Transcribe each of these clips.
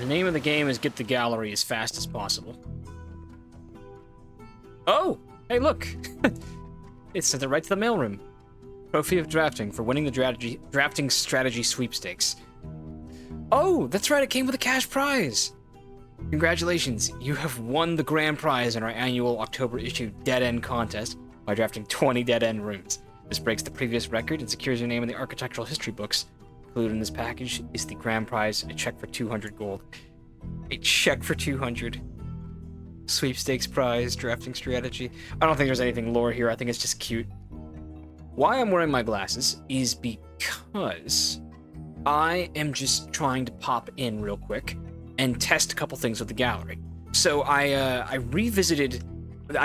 The name of the game is get the gallery as fast as possible. Oh! Hey, look! It sent it right to the mailroom. Trophy of drafting for winning the drafting strategy sweepstakes. Oh, that's right, it came with a cash prize! Congratulations, you have won the grand prize in our annual October issue Dead End contest by drafting 20 Dead End rooms. This breaks the previous record and secures your name in the architectural history books. Included in this package is the grand prize, a check for 200 gold. A check for 200. Sweepstakes prize, drafting strategy. I don't think there's anything lore here, I think it's just cute. Why I'm wearing my glasses is because I am just trying to pop in real quick and test a couple things with the gallery. So I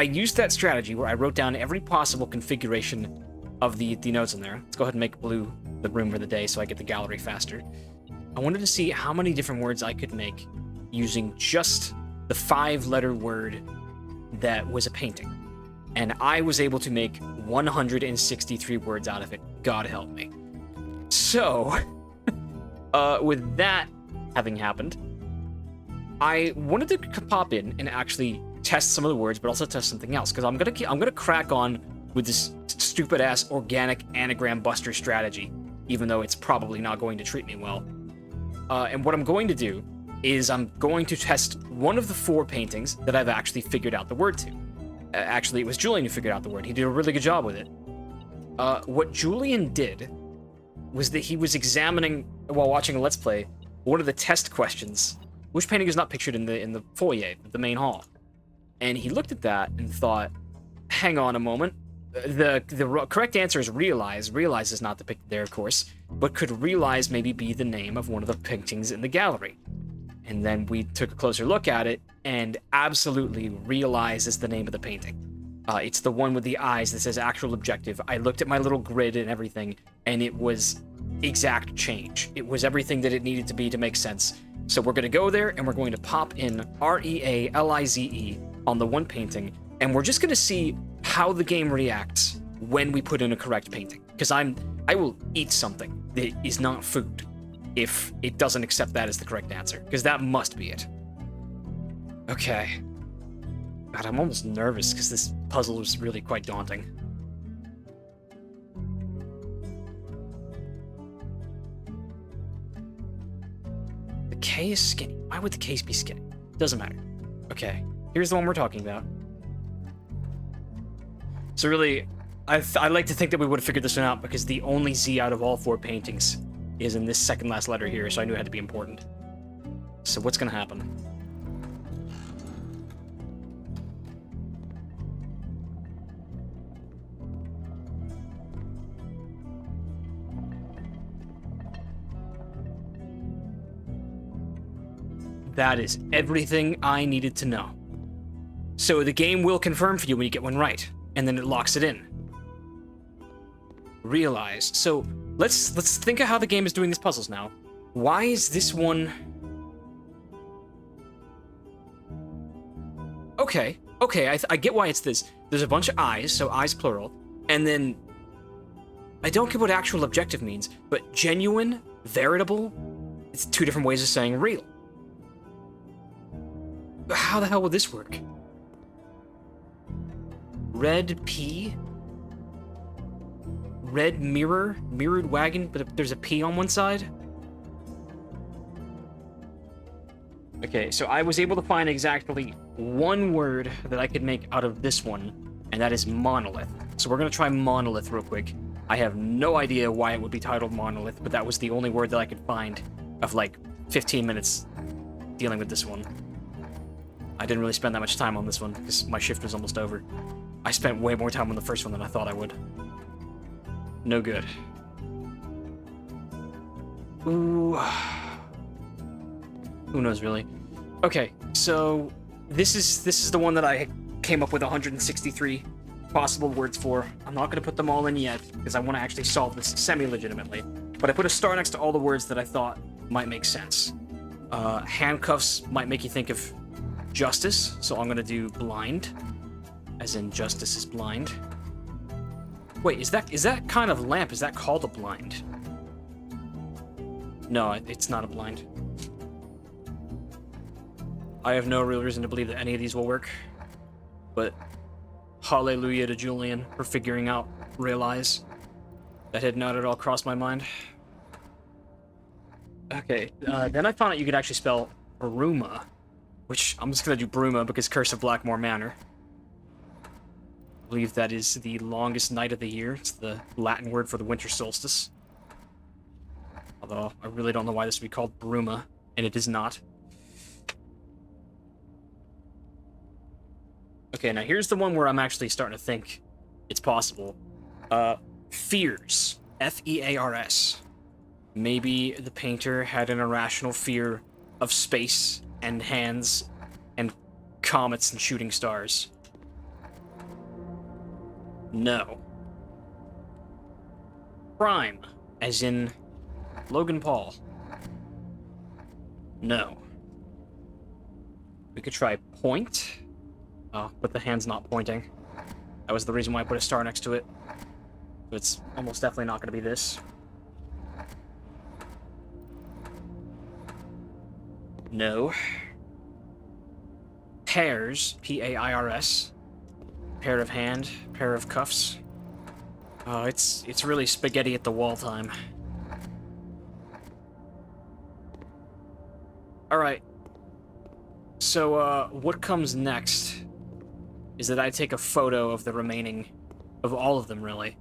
used that strategy where I wrote down every possible configuration of the notes in there. Let's go ahead and make blue the room for the day so I get the gallery faster. I wanted to see how many different words I could make using just the 5-letter word that was a painting. And I was able to make 163 words out of it. God help me. So, with that having happened, I wanted to pop in and actually test some of the words, but also test something else, because I'm gonna crack on with this stupid-ass organic anagram buster strategy, even though it's probably not going to treat me well. And what I'm going to do is I'm going to test one of the 4 paintings that I've actually figured out the word to. Actually, it was Julian who figured out the word. He did a really good job with it. What Julian did was that he was examining, while watching a Let's Play, one of the test questions. Which painting is not pictured in the foyer, the main hall? And he looked at that and thought, hang on a moment. The correct answer is realize. Realize is not depicted there, of course, but could realize maybe be the name of one of the paintings in the gallery? And then we took a closer look at it, and absolutely realize is the name of the painting. It's the one with the eyes that says actual objective. I looked at my little grid and everything, and it was exact change. It was everything that it needed to be to make sense. So we're going to go there, and we're going to pop in REALIZE on the one painting, and we're just going to see how the game reacts when we put in a correct painting. Because I will eat something that is not food if it doesn't accept that as the correct answer, because that must be it. Okay. God, I'm almost nervous because this puzzle is really quite daunting. The K is skinny. Why would the K's be skinny? Doesn't matter. Okay, here's the one we're talking about. So really, I like to think that we would have figured this one out because the only Z out of all 4 paintings is in this second last letter here, so I knew it had to be important. So what's gonna happen? That is everything I needed to know. So the game will confirm for you when you get one right, and then it locks it in. Realize. So let's think of how the game is doing these puzzles now. Why is this one... Okay, I get why it's this. There's a bunch of eyes, so eyes plural, and then I don't get what actual objective means, but genuine, veritable, it's 2 different ways of saying real. How the hell would this work? Red P? Red mirror? Mirrored wagon, but there's a P on one side? Okay, so I was able to find exactly one word that I could make out of this one, and that is monolith. So we're gonna try monolith real quick. I have no idea why it would be titled monolith, but that was the only word that I could find of like 15 minutes dealing with this one. I didn't really spend that much time on this one because my shift was almost over. I spent way more time on the first one than I thought I would. No good. Ooh. Who knows, really? Okay, so this is the one that I came up with 163 possible words for. I'm not going to put them all in yet because I want to actually solve this semi-legitimately. But I put a star next to all the words that I thought might make sense. Handcuffs might make you think of justice, so I'm going to do blind, as in justice is blind. Wait, is that kind of lamp, is that called a blind? No, it's not a blind. I have no real reason to believe that any of these will work. But hallelujah to Julian for figuring out realize. That had not at all crossed my mind. Okay, then I found out you could actually spell Bruma, which I'm just gonna do Bruma because Curse of Blackmore Manor. I believe that is the longest night of the year. It's the Latin word for the winter solstice. Although, I really don't know why this would be called Bruma, and it is not. Okay, now here's the one where I'm actually starting to think it's possible. Fears. F-E-A-R-S. Maybe the painter had an irrational fear of space and hands and comets and shooting stars. No. Prime, as in Logan Paul. No. We could try point. Oh, but the hand's not pointing. That was the reason why I put a star next to it. So it's almost definitely not going to be this. No. Pairs, P-A-I-R-S. Pair of hand, pair of cuffs. Oh, it's really spaghetti at the wall time. Alright. So, what comes next is that I take a photo of the remaining, of all of them, really.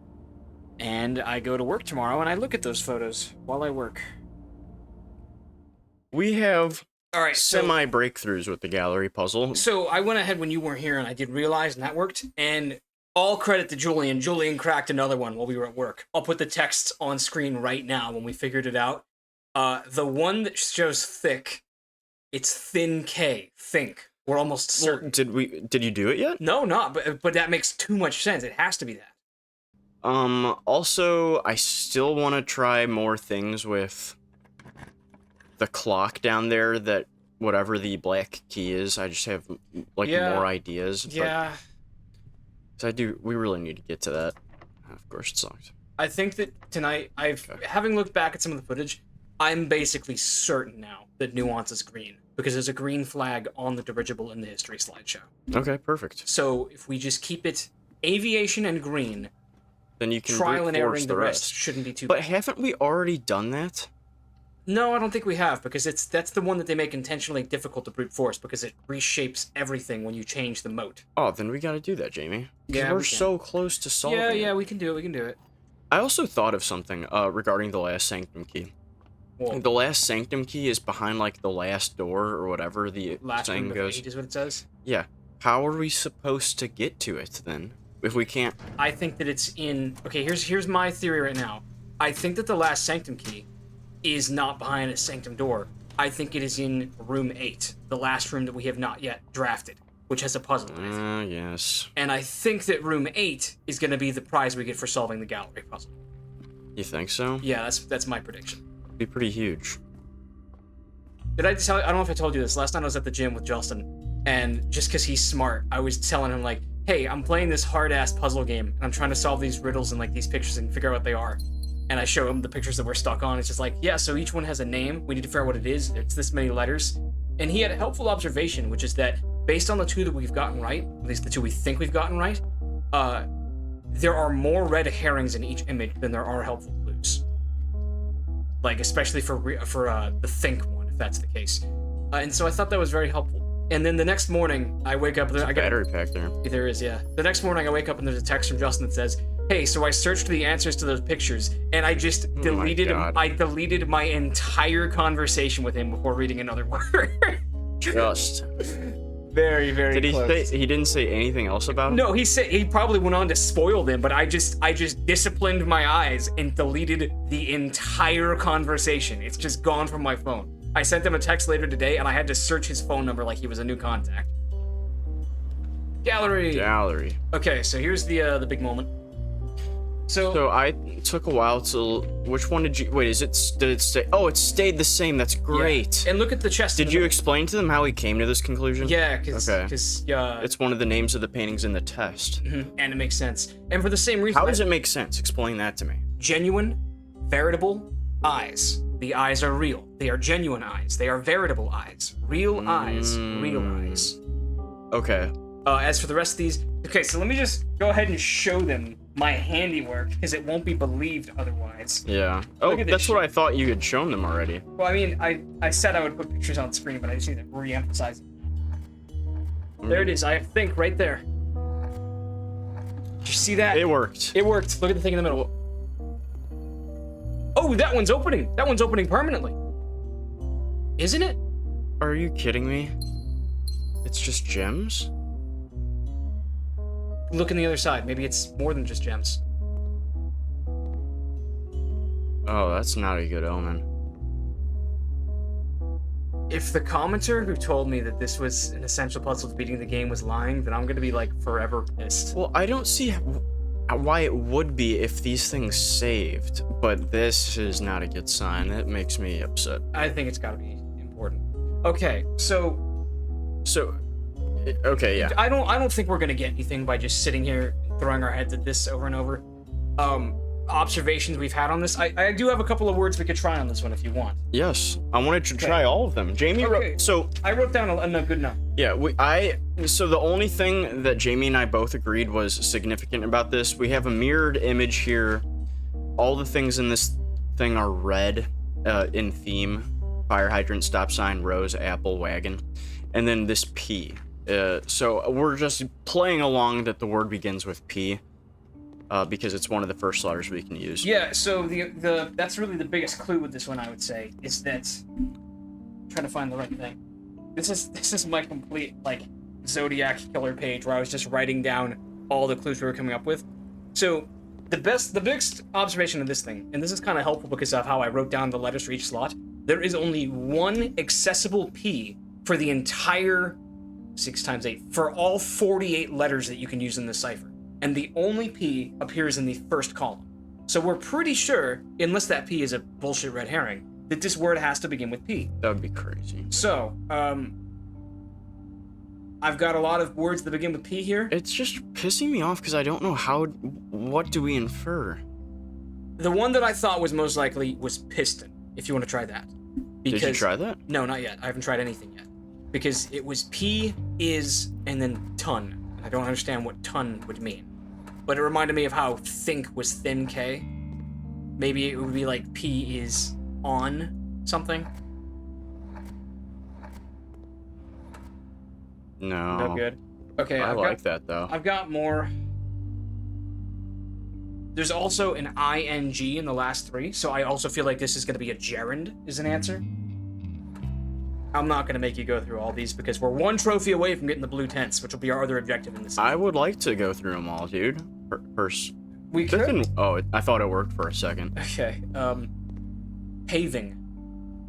And I go to work tomorrow, and I look at those photos while I work. We have Alright, so... semi-breakthroughs with the gallery puzzle. So, I went ahead when you weren't here, and I did realize, and that worked, and all credit to Julian. Julian cracked another one while we were at work. I'll put the text on screen right now when we figured it out. The one that shows thick, it's thin K. Think. We're almost certain. Well, did you do it yet? No, not, but that makes too much sense. It has to be that. Also, I still want to try more things with the clock down there, that whatever the black key is, I just have, like, more ideas. Yeah. So we really need to get to that. Of course, it sucks. I think that tonight, having looked back at some of the footage, I'm basically certain now that nuance is green, because there's a green flag on the dirigible in the history slideshow. Okay, perfect. So if we just keep it aviation and green, then you can trial and erroring the rest shouldn't be too bad. bad. But haven't we already done that? No, I don't think we have, because that's the one that they make intentionally difficult to brute force, because it reshapes everything when you change the moat. Oh, then we gotta do that, Jamie. Yeah, we're so close to solving it. Yeah, we can do it. I also thought of something regarding the last sanctum key. Whoa. The last sanctum key is behind, like, the last door or whatever the last saying goes. Is what it says? Yeah. How are we supposed to get to it, then? If we can't... I think that it's in... Okay, here's my theory right now. I think that the last sanctum key is not behind a sanctum door. I think it is in room 8, the last room that we have not yet drafted, which has a puzzle in it. Yes. And I think that room 8 is going to be the prize we get for solving the gallery puzzle. You think so? Yeah, that's my prediction. Be pretty huge. Did I tell you? I don't know if I told you this. Last night I was at the gym with Justin, and just because he's smart, I was telling him, like, hey, I'm playing this hard-ass puzzle game, and I'm trying to solve these riddles and, like, these pictures and figure out what they are. And I show him the pictures that we're stuck on. It's just like, yeah, so each one has a name. We need to figure out what it is. It's this many letters. And he had a helpful observation, which is that based on the 2 that we've gotten right, at least the 2 we think we've gotten right, there are more red herrings in each image than there are helpful clues. Like, especially for the think one, if that's the case. And so I thought that was very helpful. And then the next morning, I wake up... There's a battery pack there. There is, yeah. The next morning, I wake up and there's a text from Justin that says, hey, so I searched for the answers to those pictures, and I just deleted my entire conversation with him before reading another word. Just. Very, very close. He didn't say anything else about it? No, he probably went on to spoil them, but I just disciplined my eyes and deleted the entire conversation. It's just gone from my phone. I sent him a text later today, and I had to search his phone number like he was a new contact. Gallery. Okay, so here's the big moment. So I took a while to... Which one did you... Wait, did it stay... Oh, it stayed the same. That's great. Yeah. And look at the chest. Did you explain to them how he came to this conclusion? Yeah, because... It's one of the names of the paintings in the test. Mm-hmm. And it makes sense. And for the same reason... How does it make sense? Explain that to me. Genuine, veritable eyes. The eyes are real. They are genuine eyes. They are veritable eyes. Real eyes. Real eyes. Okay. As for the rest of these... Okay, so let me just go ahead and show them my handiwork, because it won't be believed otherwise. Yeah. Oh, Look at that's this what I thought you had shown them already. Well, I mean, I said I would put pictures on screen, but I just need to re-emphasize it. There it is. I have think right there. Did you see that? It worked. It worked. Look at the thing in the middle. Oh, that one's opening. That one's opening permanently. Isn't it? Are you kidding me? It's just gems? Look on the other side. Maybe it's more than just gems. Oh, that's not a good omen. If the commenter who told me that this was an essential puzzle to beating the game was lying, then I'm gonna be like forever pissed. Well, I don't see why it would be if these things saved, but this is not a good sign. That makes me upset. I think it's gotta be important. Okay, so okay, yeah. I don't think we're gonna get anything by just sitting here and throwing our heads at this over and over. Observations we've had on this. I do have a couple of words we could try on this one if you want. Yes, I wanted to try all of them. Jamie wrote, so I wrote down a good enough. yeah, so the only thing that Jamie and I both agreed was significant about this, we have a mirrored image here. All the things in this thing are red in theme. Fire hydrant, stop sign, rose, apple, wagon, and then this P. So we're just playing along that the word begins with P. Because it's one of the first letters we can use. Yeah, so the that's really the biggest clue with this one, I would say, is that trying to find the right thing. This is my complete like Zodiac killer page where I was just writing down all the clues we were coming up with. So the biggest observation of this thing, and this is kind of helpful because of how I wrote down the letters for each slot. There is only one accessible P for the entire 6 times 8 for all 48 letters that you can use in this cipher. And the only P appears in the first column. So we're pretty sure, unless that P is a bullshit red herring, that this word has to begin with P. That would be crazy. So, I've got a lot of words that begin with P here. It's just pissing me off because I don't know what do we infer? The one that I thought was most likely was piston, if you want to try that. Did you try that? No, not yet. I haven't tried anything yet. Because it was P, is, and then ton. I don't understand what ton would mean. But it reminded me of how think was thin K. Maybe it would be like P is on something. No. No good. Okay, I like that though. I've got more. There's also an ing in the last 3, so I also feel like this is going to be a gerund is an answer. I'm not going to make you go through all these because we're 1 trophy away from getting the blue tents, which will be our other objective in this season. I would like to go through them all, dude. We could. Oh, I thought it worked for a second. Okay, paving.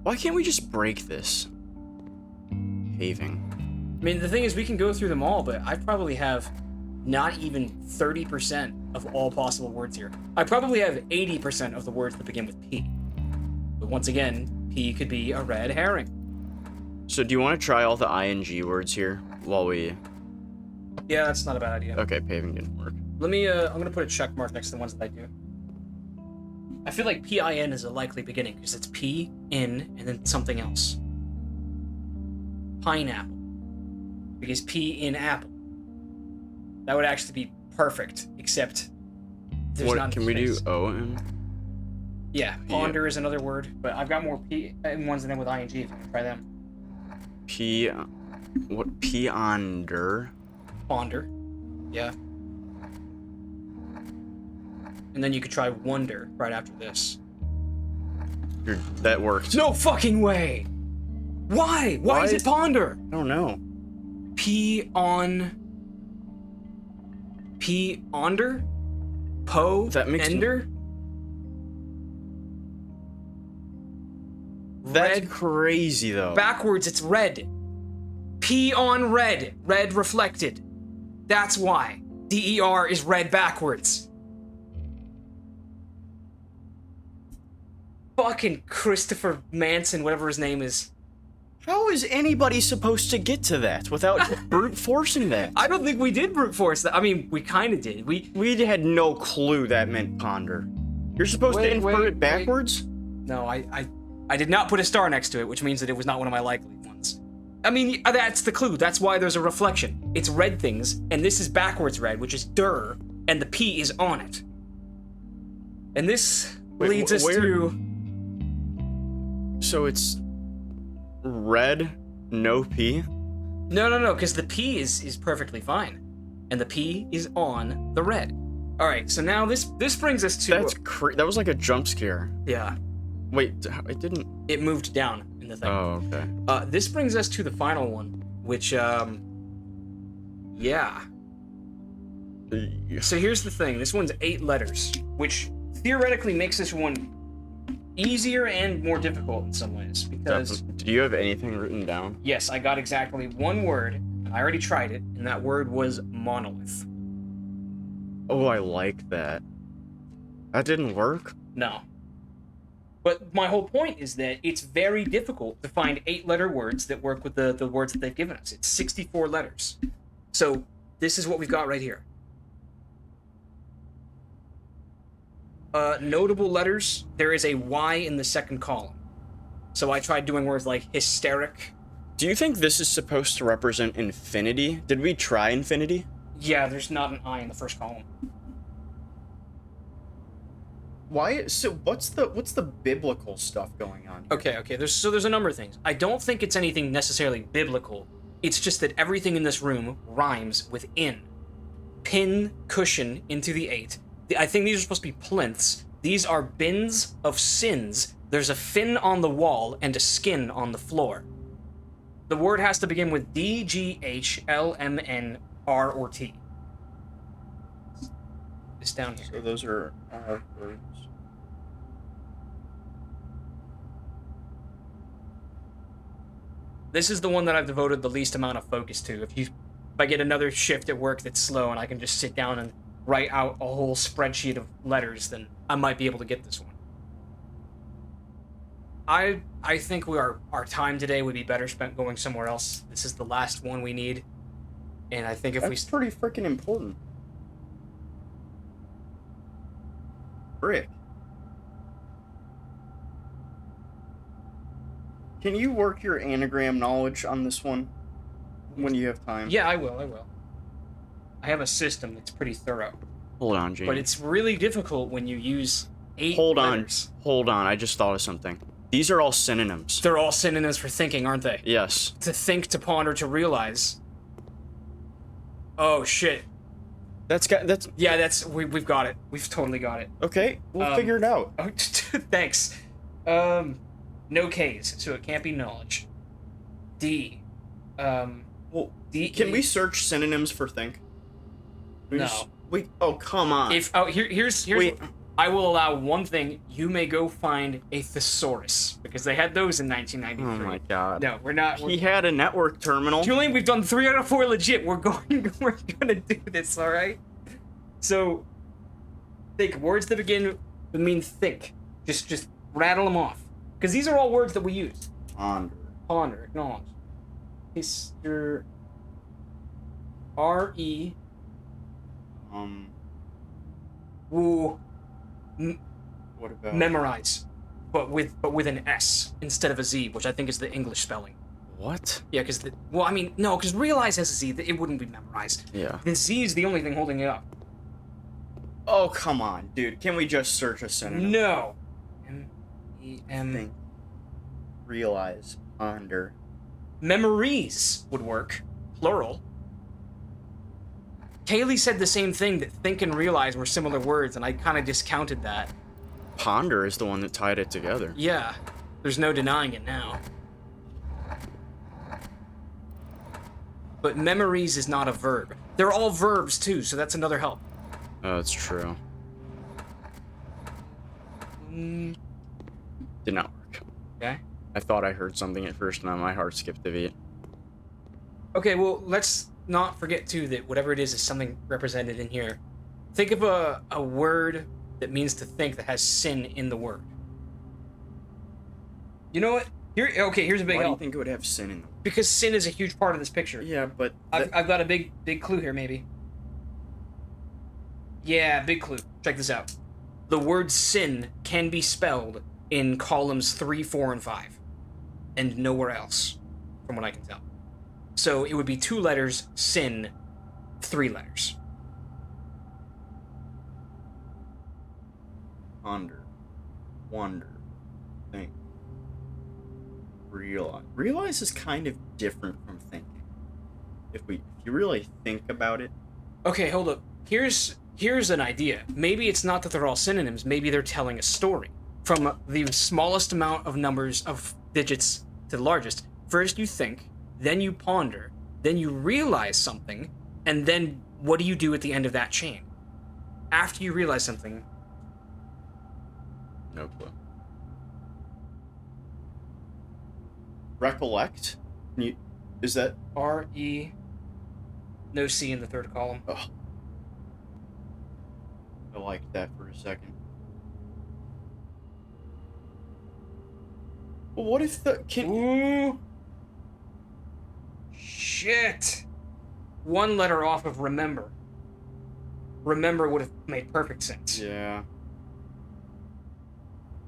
Why can't we just break this? Paving. I mean, the thing is, we can go through them all, but I probably have not even 30% of all possible words here. I probably have 80% of the words that begin with P. But once again, P could be a red herring. So do you want to try all the ing words here while we... Yeah, that's not a bad idea. Okay, paving didn't work. Let me, I'm gonna put a check mark next to the ones that I do. I feel like PIN is a likely beginning, because it's P, in, and then something else. Pineapple. Because P in apple. That would actually be perfect, except there's not Can we do O and... Yeah, ponder is another word, but I've got more P ones than with ing if you can try them. Ponder? Ponder. Yeah. And then you could try wonder right after this. That worked. No fucking way! Why? Why is it ponder? I don't know. Onder? Po? That makes Ender? That's Red. crazy, though. Backwards, it's red. P on red. Red reflected. That's why. DER is red backwards. Fucking Christopher Manson, whatever his name is. How is anybody supposed to get to that without brute forcing that? I don't think we did brute force that. I mean, we kind of did. We had no clue that meant ponder. You're supposed to infer it backwards? No, I did not put a star next to it, which means that it was not one of my likely ones. I mean, that's the clue. That's why there's a reflection. It's red things, and this is backwards red, which is der, and the P is on it. And this leads us to... So it's red, no P? No, because the P is perfectly fine. And the P is on the red. Alright, so now this brings us to... That was like a jump scare. Yeah. Wait, it didn't... It moved down in the thing. Oh, okay. This brings us to the final one, which, yeah. So here's the thing. This one's 8 letters, which theoretically makes this one easier and more difficult in some ways, because... Do you have anything written down? Yes, I got exactly one word. I already tried it, and that word was monolith. Oh, I like that. That didn't work? No. But my whole point is that it's very difficult to find 8-letter words that work with the words that they've given us. It's 64 letters. So this is what we've got right here. Notable letters, there is a Y in the second column. So I tried doing words like hysteric. Do you think this is supposed to represent infinity? Did we try infinity? Yeah, there's not an I in the first column. Why? So what's the biblical stuff going on here? Okay. There's a number of things. I don't think it's anything necessarily biblical. It's just that everything in this room rhymes with in. Pin, cushion, into the 8. I think these are supposed to be plinths. These are bins of sins. There's a fin on the wall and a skin on the floor. The word has to begin with D, G, H, L, M, N, R, or T. It's down here. So those are our words. This is the one that I've devoted the least amount of focus to. If I get another shift at work that's slow and I can just sit down and write out a whole spreadsheet of letters, then I might be able to get this one. I think our time today would be better spent going somewhere else. This is the last one we need. And I think if That's pretty freaking important. Brick. Can you work your anagram knowledge on this one when you have time? Yeah, I will. I have a system that's pretty thorough. Hold on, Jamie. But it's really difficult when you use 8 letters. Hold on, I just thought of something. These are all synonyms. They're all synonyms for thinking, aren't they? Yes. To think, to ponder, to realize. Oh, shit. We've got it. We've totally got it. Okay, we'll figure it out. Oh, thanks. No K's, so it can't be knowledge. D. Well, D. can we search synonyms for think? No. Oh, come on. Here's Wait. I will allow one thing. You may go find a thesaurus, because they had those in 1993. Oh my god. No, we're not. He had a network terminal. Julian, we've done 3 out of 4 legit. We're gonna do this, all right? So, think words that begin with mean think. Just rattle them off, because these are all words that we use. Ponder, acknowledge. Hister. R-E. Woo. What about Memorize, but with an S instead of a Z, which I think is the English spelling. What? Yeah, because realize has a Z, it wouldn't be memorized. Yeah. The Z is the only thing holding it up. Oh, come on, dude. Can we just search a synonym? No. M-E-M. Think. Realize. Ponder. Memories would work. Plural. Kaylee said the same thing, that think and realize were similar words, and I kind of discounted that. Ponder is the one that tied it together. Yeah. There's no denying it now. But memories is not a verb. They're all verbs, too, so that's another help. Oh, that's true. Did not work. Okay. I thought I heard something at first, and my heart skipped a beat. Okay, well, let's not forget, too, that whatever it is something represented in here. Think of a word that means to think that has sin in the word. You know what? Here's a big Why do you help. think it would have sin in them? Because sin is a huge part of this picture. Yeah, but... I've got a big clue here, maybe. Yeah, big clue. Check this out. The word sin can be spelled in columns 3, 4, and 5, and nowhere else, from what I can tell. So it would be 2 letters, sin, 3 letters. Ponder, wonder, think, realize. Realize is kind of different from thinking. If you really think about it. Okay, hold up. Here's an idea. Maybe it's not that they're all synonyms. Maybe they're telling a story. From the smallest amount of numbers of digits to the largest. First you think, then you ponder, then you realize something, and then what do you do at the end of that chain? After you realize something. No clue. Recollect? Is that... R-E... No C in the third column. Oh. I liked that for a second. Well, what if the... Ooh! Shit! 1 letter off of remember. Remember would have made perfect sense. Yeah.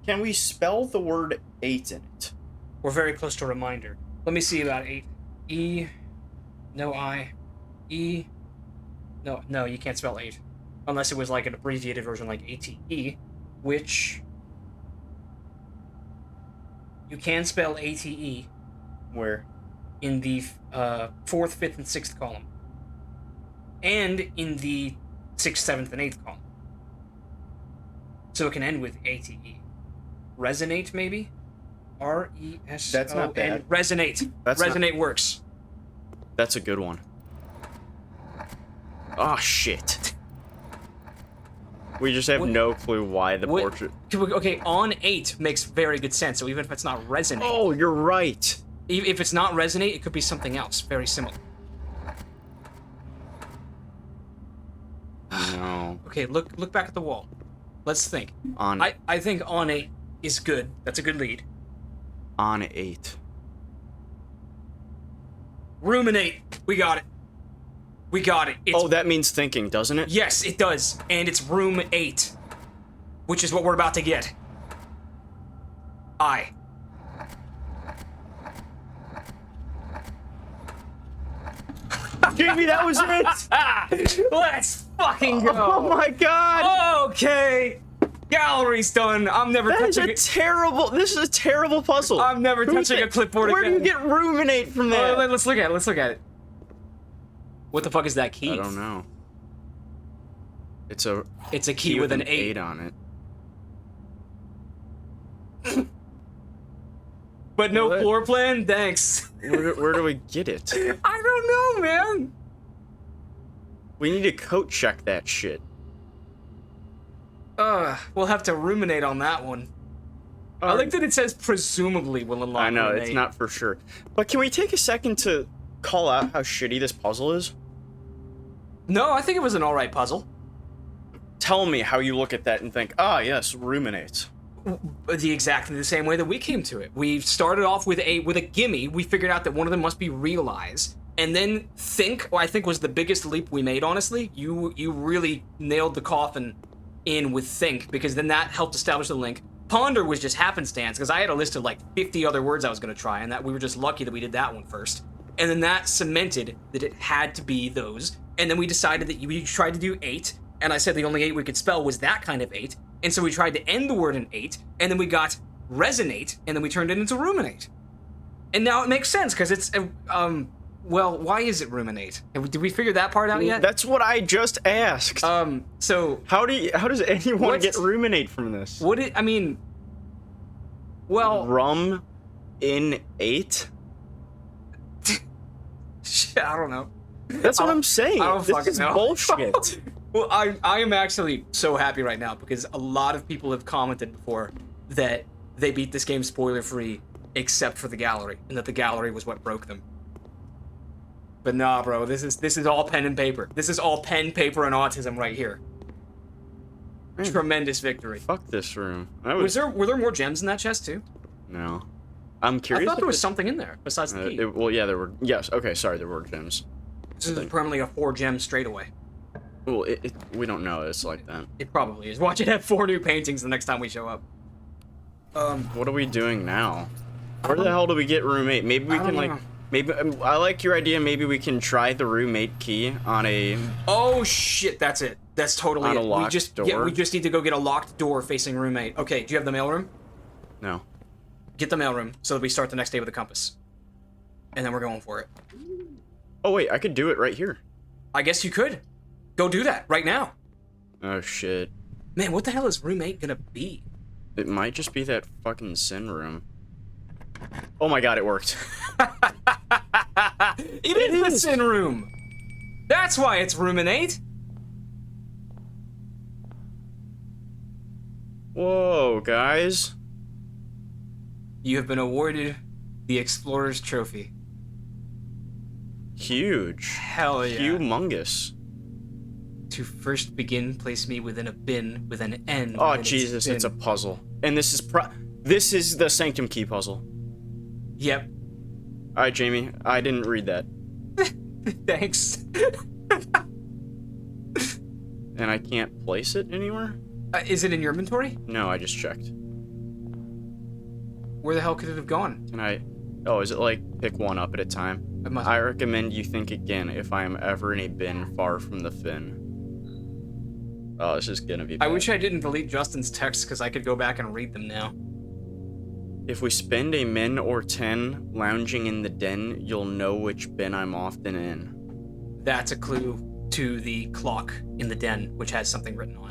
Can we spell the word 8 in it? We're very close to reminder. Let me see about 8. E... No I... E... No, you can't spell 8. Unless it was like an abbreviated version like ATE, which... You can spell ATE Where? in the 4th, 5th, and 6th column. And in the 6th, 7th, and 8th column. So it can end with ATE. Resonate, maybe? R-E-S-O-N. That's not bad. Resonate. Resonate works. That's a good one. Oh, shit. We just have no clue why the portrait... Okay, on 8 makes very good sense, so even if it's not resonate... Oh, you're right. If it's not resonate, it could be something else, very similar. No. Okay, look back at the wall. Let's think. I think on 8 is good. That's a good lead. On 8. Ruminate. We got it. We got it. Oh, that means thinking, doesn't it? Yes, it does. And it's room 8. Which is what we're about to get. I. Jamie, that was it! Let's fucking go! Oh my god! Okay! Gallery's done. I'm never touching it. This is a terrible puzzle. I'm never touching a clipboard again. Where do you get ruminate from that? Let's look at it. What the fuck is that key? I don't know. It's a key with an 8 on it. But no floor plan? Thanks. Where do we get it? I don't know, man. We need to code check that shit. We'll have to ruminate on that one. I like that it says presumably will unlock. I know, ruminate. it's not for sure. But can we take a second to call out how shitty this puzzle is? No, I think it was an alright puzzle. Tell me how you look at that and think, ah, yes, ruminate. Exactly the same way that we came to it. We started off with a gimme. We figured out that one of them must be realize, and then think. I think was the biggest leap we made. Honestly, you really nailed the coffin in with think, because then that helped establish the link. Ponder was just happenstance, because I had a list of like 50 other words I was going to try, and that we were just lucky that we did that one first. And then that cemented that it had to be those. And then we decided that we tried to do 8, and I said the only 8 we could spell was that kind of 8. And so we tried to end the word in 8, and then we got resonate, and then we turned it into ruminate. And now it makes sense, because it's, well, why is it ruminate? Did we figure that part out yet? That's what I just asked. So... How does anyone get ruminate from this? Rum in 8? Shit, I don't know. That's what I'm saying. I don't this fucking is know. bullshit. Well, I am actually so happy right now because a lot of people have commented before that they beat this game spoiler-free except for the gallery, and that the gallery was what broke them. But nah, bro, this is all pen and paper. This is all pen, paper, and autism right here. Tremendous victory. Fuck this room. Were there more gems in that chest too? No. I'm curious. I thought there was something in there besides the key. Well, yeah, there were. Yes. Okay, sorry, there were gems. This is permanently a 4 gem straightaway. Well, we don't know. It's like that. It probably is. Watch it have 4 new paintings the next time we show up. What are we doing now? Where the hell do we get roommate? Maybe we can like, maybe I like your idea. Maybe we can try the roommate key on a. Oh shit, that's it. That's totally on it. a locked door. Yeah, we just need to go get a locked door facing roommate. Okay, do you have the mailroom? No. Get the mailroom so that we start the next day with a compass. And then we're going for it. Oh wait, I could do it right here. I guess you could. Go do that right now. Oh shit. Man, what the hell is roommate gonna be? It might just be that fucking sin room. Oh my god, it worked. It is the sin room. That's why it's ruminate. Whoa, guys. You have been awarded the Explorer's Trophy. Huge. Hell yeah. Humongous. To first begin, place me within a bin with an N. Oh within Jesus, bin. it's a puzzle. And this is the Sanctum Key puzzle. Yep. Alright, Jamie, I didn't read that. Thanks. And I can't place it anywhere? Is it in your inventory? No, I just checked. Where the hell could it have gone? Can I... Oh, is it like pick one up at a time? It must- I recommend you think again if I am ever in a bin far from the fin. Oh, this is gonna be bad. I wish I didn't delete Justin's texts because I could go back and read them now. If we spend a min or 10 lounging in the den, you'll know which bin I'm often in. That's a clue to the clock in the den, which has something written on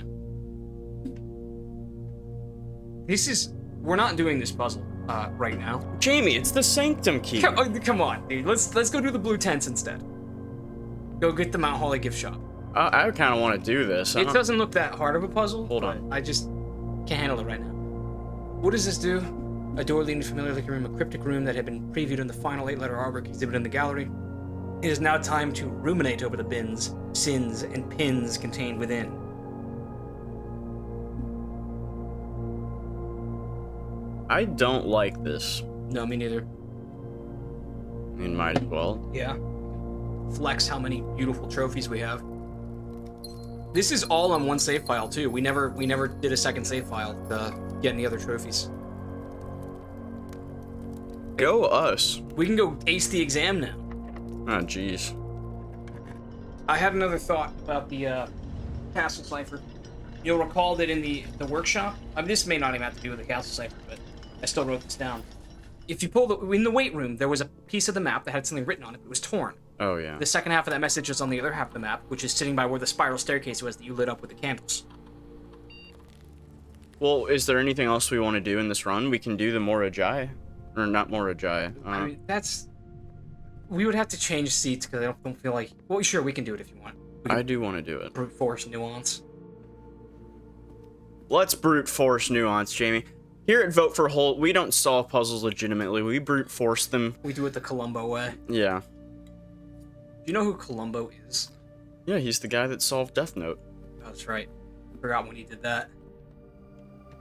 it. This is... We're not doing this puzzle right now. Jamie, it's the Sanctum Key. Come on, dude. Let's go do the blue tents instead. Go get the Mount Holly gift shop. I kind of want to do this. It doesn't look that hard of a puzzle. Hold but on. I just can't handle it right now. What does this do? A door leading to familiar looking room, a cryptic room that had been previewed in the final 8-letter artwork exhibit in the gallery. It is now time to ruminate over the bins, sins, and pins contained within. I don't like this. No, me neither. I mean, might as well. Yeah. Flex how many beautiful trophies we have. This is all on one save file too. We never did a second save file to get any other trophies. Go us. We can go ace the exam now. Oh, jeez. I had another thought about the castle cipher. You'll recall that in the workshop, I mean, this may not even have to do with the castle cipher, but I still wrote this down. If you pull in the weight room, there was a piece of the map that had something written on it, but it was torn. Oh, yeah. The second half of that message is on the other half of the map, which is sitting by where the spiral staircase was that you lit up with the candles. Well, is there anything else we want to do in this run? We can do the Morajai. Or not Morajai. I mean, that's... We would have to change seats because I don't feel like... Well, sure, we can do it if you want. I do want to do it. Brute force nuance. Let's brute force nuance, Jamie. Here at Vote for Holt, we don't solve puzzles legitimately. We brute force them. We do it the Columbo way. Yeah. Do you know who Columbo is? Yeah, he's the guy that solved Death Note. Oh, that's right. Forgot when he did that.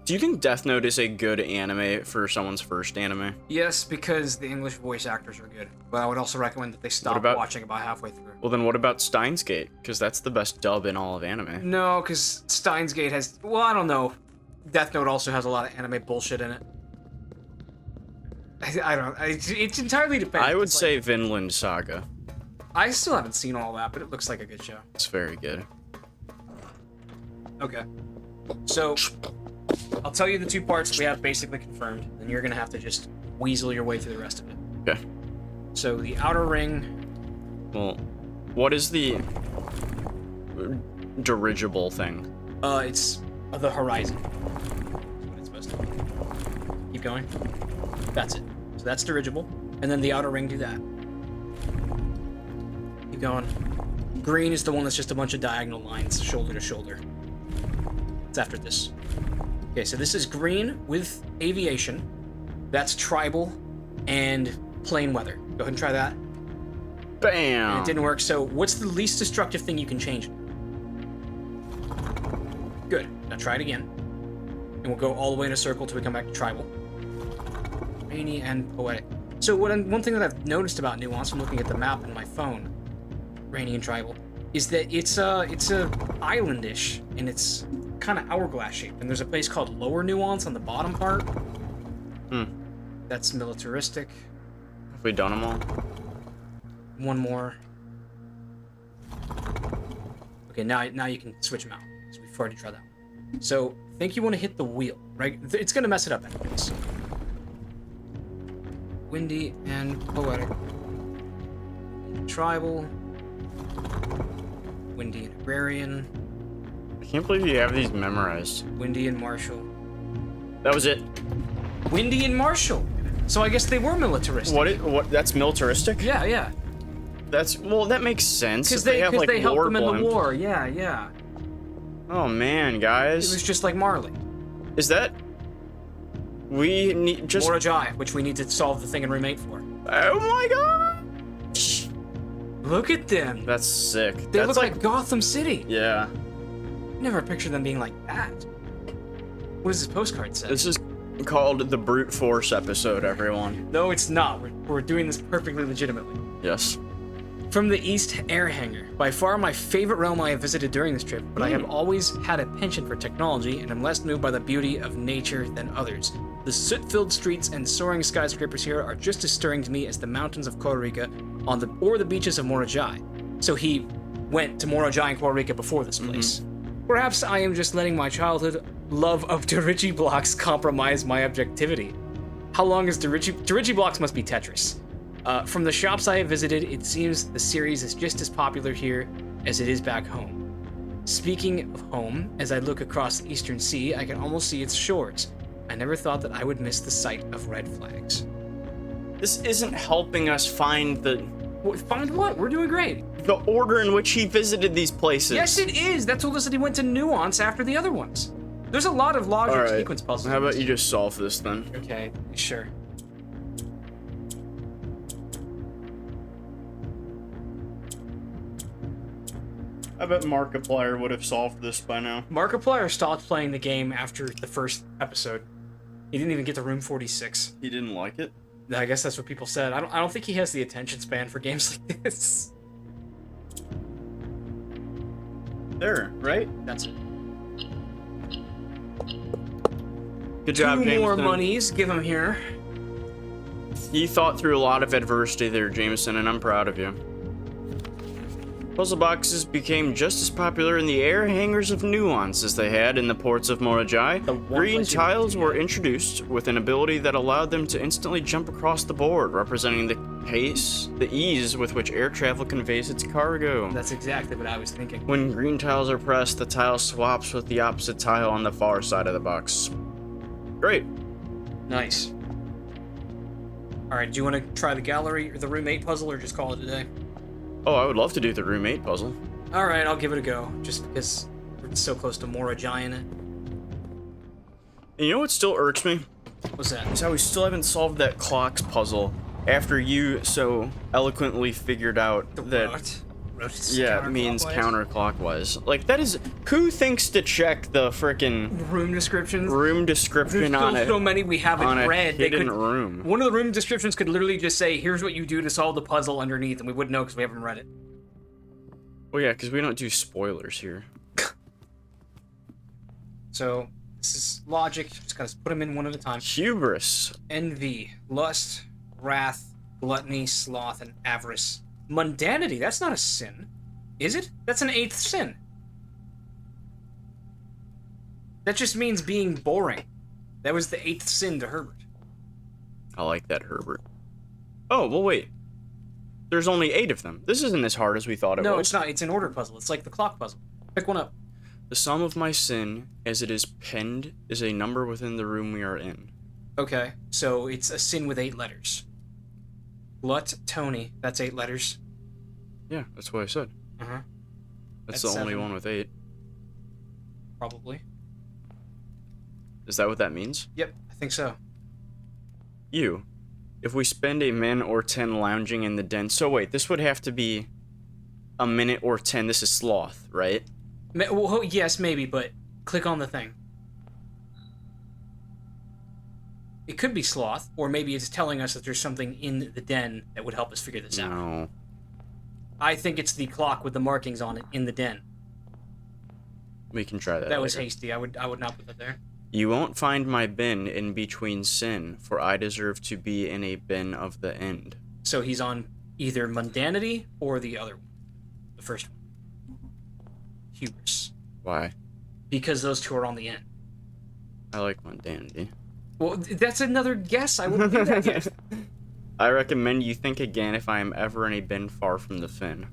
Do you think Death Note is a good anime for someone's first anime? Yes, because the English voice actors are good. But I would also recommend that they stop about- watching about halfway through. Well, then what about Steins Gate? Because that's the best dub in all of anime. No, because Steins Gate has... Well, I don't know. Death Note also has a lot of anime bullshit in it. I don't... It's entirely dependent. I would It's like- say Vinland Saga. I still haven't seen all that, but it looks like a good show. It's very good. Okay. So, I'll tell you the two parts we have basically confirmed, and you're gonna have to just weasel your way through the rest of it. Okay. So, the outer ring... Well, what is the dirigible thing? It's the horizon. That's what it's supposed to be. Keep going. That's it. So that's dirigible. And then the outer ring do that. Keep going. Green is the one that's just a bunch of diagonal lines, shoulder to shoulder. It's after this. Okay, so this is green with aviation. That's tribal and plain weather. Go ahead and try that. Bam! And it didn't work, so what's the least destructive thing you can change? Good. Now try it again. And we'll go all the way in a circle till we come back to tribal. Rainy and poetic. So one thing that I've noticed about nuance from looking at the map in my phone, rainy and tribal, is that it's a islandish and it's kind of hourglass shaped. And there's a place called Lower Nuance on the bottom part, Hmm. That's militaristic. Have we done them all? One more. Okay, now you can switch them out. So we've already tried that one. So I think you want to hit the wheel, right? It's gonna mess it up anyways. Windy and poetic. Tribal. Windy and agrarian. I can't believe you have these memorized. Windy and martial. That was it. Windy and martial. So I guess they were militaristic. What? That's militaristic? Yeah, yeah. Well, that makes sense. Because if they, have, like, helped lore them in blend. the war. Yeah, yeah. Oh man, It guys. was just like Marley. Is that? We need just. Morajai, which we need to solve the thing in room 8 for. Oh my god! Look at them. That's sick. They That's look like Gotham City. Yeah. Never pictured them being like that. What does this postcard say? This is called the brute force episode, everyone. No, it's not. We're doing this perfectly legitimately. Yes. From the East Air Hangar, by far my favorite realm I have visited during this trip, but I have always had a penchant for technology and am less moved by the beauty of nature than others. The soot-filled streets and soaring skyscrapers here are just as stirring to me as the mountains of Costa Rica or the beaches of Morajai. So he went to Morajai and Costa Rica before this place. Perhaps I am just letting my childhood love of Dirichi blocks compromise my objectivity. How long is Dirichi blocks must be Tetris. From the shops I have visited, it seems the series is just as popular here as it is back home. Speaking of home, as I look across the Eastern Sea, I can almost see its shores. I never thought that I would miss the sight of red flags. This isn't helping us find Find what? We're doing great. the order in which he visited these places. Yes, it is. That told us that he went to nuance after the other ones. There's a lot of logic All right. sequence puzzles. How about you just solve this then? Okay, sure. I bet Markiplier would have solved this by now. Markiplier stopped playing the game after the first episode. He didn't even get to room 46. He didn't like it. I guess that's what people said. I don't think he has the attention span for games like this. There, right? That's it. Good job, Two more Jameson. monies. Give him here. You thought through a lot of adversity there, Jameson, and I'm proud of you. Puzzle boxes became just as popular in the air hangars of Nuance as they had in the ports of Morajai. The one Green place you tiles can were do. introduced with an ability that allowed them to instantly jump across the board, representing the ease with which air travel conveys its cargo. That's exactly what I was thinking. When green tiles are pressed, the tile swaps with the opposite tile on the far side of the box. Great. Nice. Alright, do you want to try the gallery or the room 8 puzzle or just call it a day? Oh, I would love to do the roommate puzzle. Alright, I'll give it a go, just because we're so close to Morajai in it. And you know what still irks me? What's that? Is how we still haven't solved that clocks puzzle after you so eloquently figured out that yeah, it means counterclockwise. Like, that is, who thinks to check the frickin' Room descriptions. room description There's on still it? so many we haven't on a read. They hidden could, room. one of the room descriptions could literally just say, here's what you do to solve the puzzle underneath, and we wouldn't know because we haven't read it. Well, yeah, because we don't do spoilers here. So, this is logic. Just gotta put them in one at a time. Hubris. Envy, lust, wrath, gluttony, sloth, and avarice. Mundanity, that's not a sin. Is it? That's an 8th sin. That just means being boring. That was the 8th sin to Herbert. I like that, Herbert. Oh, well, wait. There's only 8 of them. This isn't as hard as we thought it was. No, it's not. It's an order puzzle. It's like the clock puzzle. Pick one up. The sum of my sin, as it is penned, is a number within the room we are in. Okay, so it's a sin with 8 letters. Glut-tony, that's 8 letters. Yeah, that's what I said. Uh-huh. That's That's the only 7. one with 8. Probably. Is that what that means? Yep, I think so. You. If we spend a min or 10 lounging in the den... So wait, this would have to be a minute or 10. This is sloth, right? Well, yes, maybe, but click on the thing. It could be sloth, or maybe it's telling us that there's something in the den that would help us figure this out. No. I think it's the clock with the markings on it in the den. We can try that That was later. hasty. I would not put that there. You won't find my bin in between sin, for I deserve to be in a bin of the end. So he's on either mundanity or the other one. The first one. Hubris. Why? Because those two are on the end. I like mundanity. Well, that's another guess. I wouldn't do that yet. I recommend you think again if I am ever in a bin far from the fin.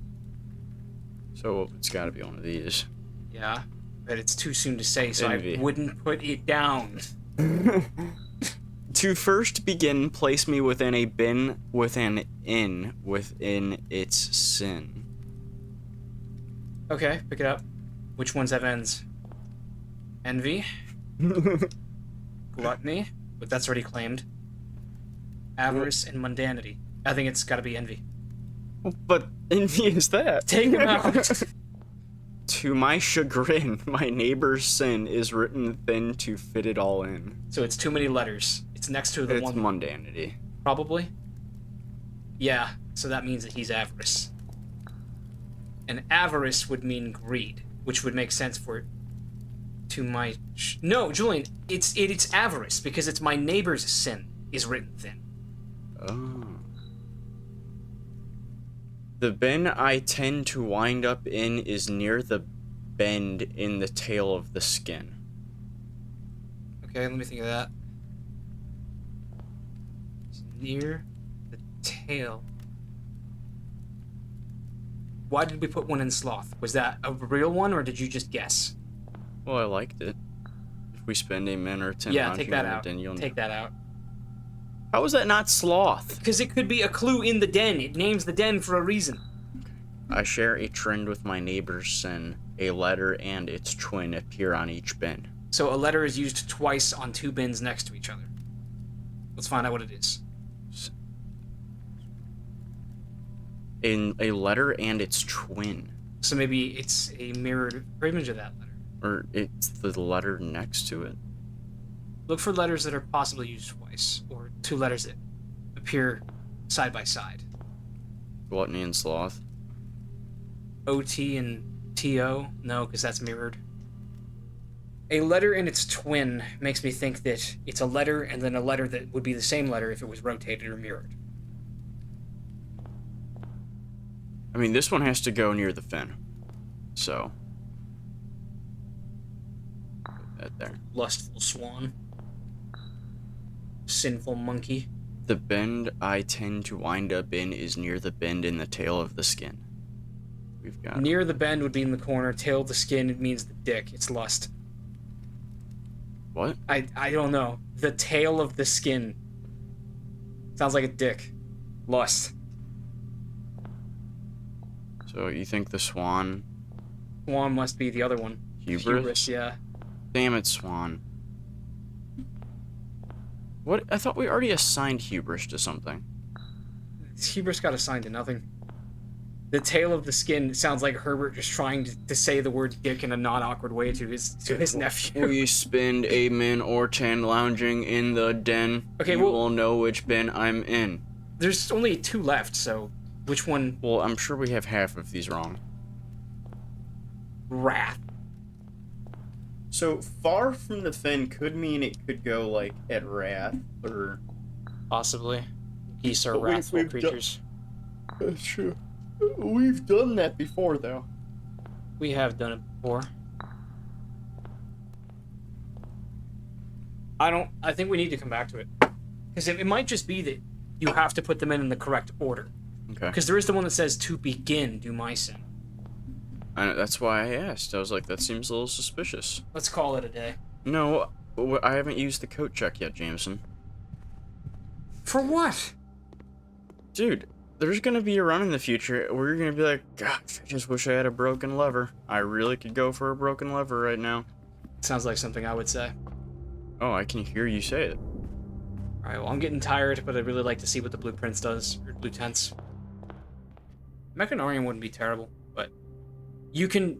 So it's gotta be one of these. Yeah, but it's too soon to say, so Envy. I wouldn't put it down. To first begin, place me within a bin with an in within its sin. Okay, pick it up. Which ones have ends? Envy. Gluttony, but that's already claimed. Avarice and mundanity. I think it's gotta be envy. But envy is that. Take them out. To my chagrin, my neighbor's sin is written thin to fit it all in. So it's too many letters. It's next to the It's one. mundanity. Probably. Yeah, so that means that he's avarice. And avarice would mean greed, which would make sense for to my... No, Julian, it's avarice, because it's my neighbor's sin is written thin. Oh. The bin I tend to wind up in is near the bend in the tail of the skin. Okay, let me think of that. It's near the tail. Why did we put one in sloth? Was that a real one, or did you just guess? Well, I liked it. If we spend a min or 10 Yeah, lounging take that in the out. den, you'll know. Take that out. How is that not sloth? Because it could be a clue in the den. It names the den for a reason. I share a trend with my neighbor's sin. A letter and its twin appear on each bin. So a letter is used twice on two bins next to each other. Let's find out what it is. In a letter and its twin. So maybe it's a mirrored image of that letter. Or it's the letter next to it. Look for letters that are possibly used twice, or two letters that appear side by side. Gluttony and sloth. OT and TO? No, because that's mirrored. A letter and its twin makes me think that it's a letter and then a letter that would be the same letter if it was rotated or mirrored. I mean, this one has to go near the fin. So. Put that there. Lustful swan. Sinful monkey. The bend I tend to wind up in is near the bend in the tail of the skin. We've got Near the bend would be in the corner. Tail of the skin, it means the dick. It's lust. What? I don't know. The tail of the skin. Sounds like a dick. Lust. So you think the swan? Swan must be the other one. Hubris? Yeah. Damn it, swan. What? I thought we already assigned hubris to something. Hubris got assigned to nothing. The tail of the skin sounds like Herbert just trying to say the word dick in a non-awkward way to his nephew. We spend a min or 10 lounging in the den. Okay, you well- will know which bin I'm in. There's only two left, so which one? Well, I'm sure we have half of these wrong. Wrath. So far from the fin could mean it could go like at wrath or. Possibly. Geese are But wrathful we've creatures. That's true. We've done that before, though. We have done it before. I think we need to come back to it. Because it might just be that you have to put them in the correct order. Okay. Because there is the one that says, to begin, do my sin. I know, that's why I asked. I was like, that seems a little suspicious. Let's call it a day. No, I haven't used the coat check yet, Jameson. For what? Dude, there's gonna be a run in the future where you're gonna be like, gosh, I just wish I had a broken lever. I really could go for a broken lever right now. Sounds like something I would say. Oh, I can hear you say it. Alright, well, I'm getting tired, but I'd really like to see what the blueprints does, or blueprints. Mechanorium wouldn't be terrible, but you can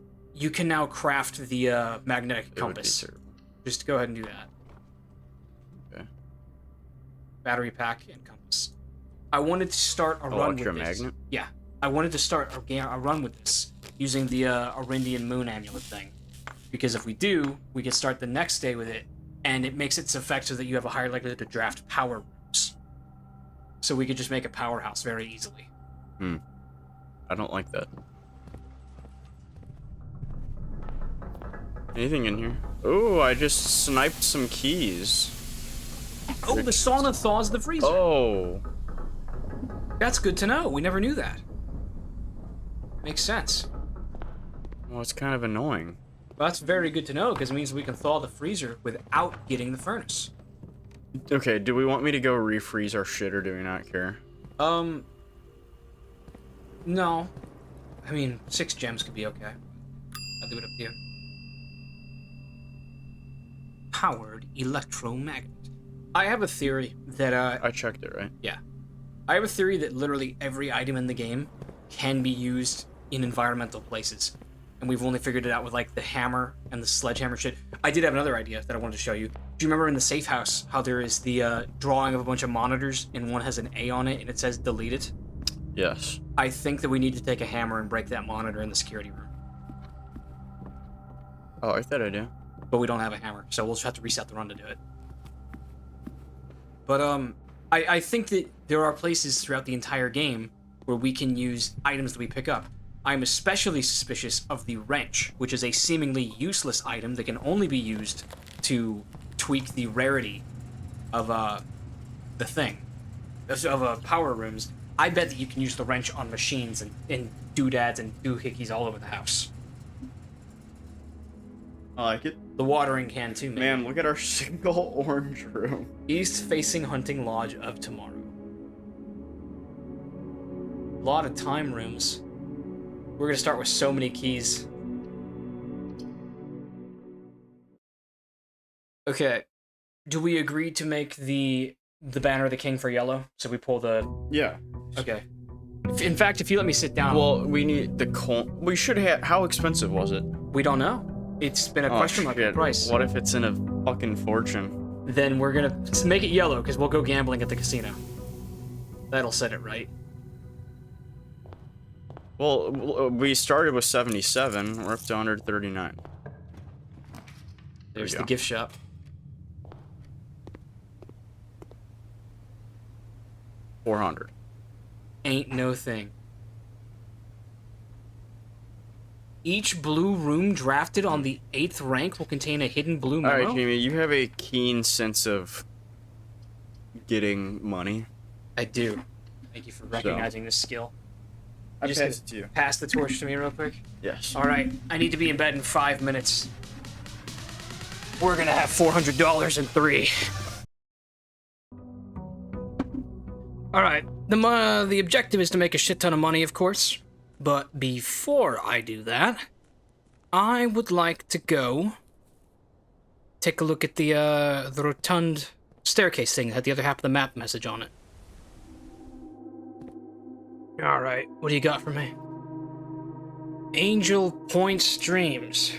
now craft the magnetic compass. It would be terrible. Just go ahead and do that. Okay. Battery pack and compass. I wanted to start a run with this. Electromagnet? Yeah, I wanted to start a run with this using the Arindian moon amulet thing, because if we do, we can start the next day with it and it makes its effect so that you have a higher likelihood to draft power rooms. So we could just make a powerhouse very easily. I don't like that. Anything in here? Oh, I just sniped some keys. Oh, the sauna thaws the freezer. Oh. That's good to know. We never knew that. Makes sense. Well, it's kind of annoying. Well, that's very good to know because it means we can thaw the freezer without getting the furnace. Okay, do we want me to go refreeze our shit or do we not care? No. I mean, 6 gems could be okay. I'll leave it up to you. Powered electromagnet. I have a theory that, I checked it, right? yeah. I have a theory that literally every item in the game can be used in environmental places. And we've only figured it out with, like, the hammer and the sledgehammer shit. I did have another idea that I wanted to show you. Do you remember in the safe house how there is the drawing of a bunch of monitors and one has an A on it and it says delete it? Yes. I think that we need to take a hammer and break that monitor in the security room. Oh, I like that idea. But we don't have a hammer, so we'll just have to reset the run to do it. But, I think that there are places throughout the entire game where we can use items that we pick up. I'm especially suspicious of the wrench, which is a seemingly useless item that can only be used to tweak the rarity of, the thing. Of power rooms. I bet that you can use the wrench on machines and doodads and doohickeys all over the house. I like it. The watering can, too, maybe. Man, look at our single orange room. East-facing hunting lodge of tomorrow. A lot of time rooms. We're gonna start with so many keys. Okay. Do we agree to make the banner of the king for yellow? So we pull the... Yeah. Okay. In fact, if you let me sit down... Well, we need the we should have... How expensive was it? We don't know. It's been a question mark shit. price. What if it's in a fucking fortune? Then we're gonna make it yellow, because we'll go gambling at the casino. That'll set it right. Well, we started with 77. We're up to 139. There's we the go. gift shop. $400. Ain't no thing. Each blue room drafted on the 8th rank will contain a hidden blue memo. Alright, Jamie, you have a keen sense of getting money. I do. Thank you for recognizing this skill. I Just pass it to you. pass the torch to me real quick. Yes. Alright, I need to be in bed in 5 minutes. We're gonna have $400 in 3. Alright, the objective is to make a shit ton of money, of course. But before I do that, I would like to go take a look at the rotund staircase thing that had the other half of the map message on it. Alright, what do you got for me? Angel Point Streams.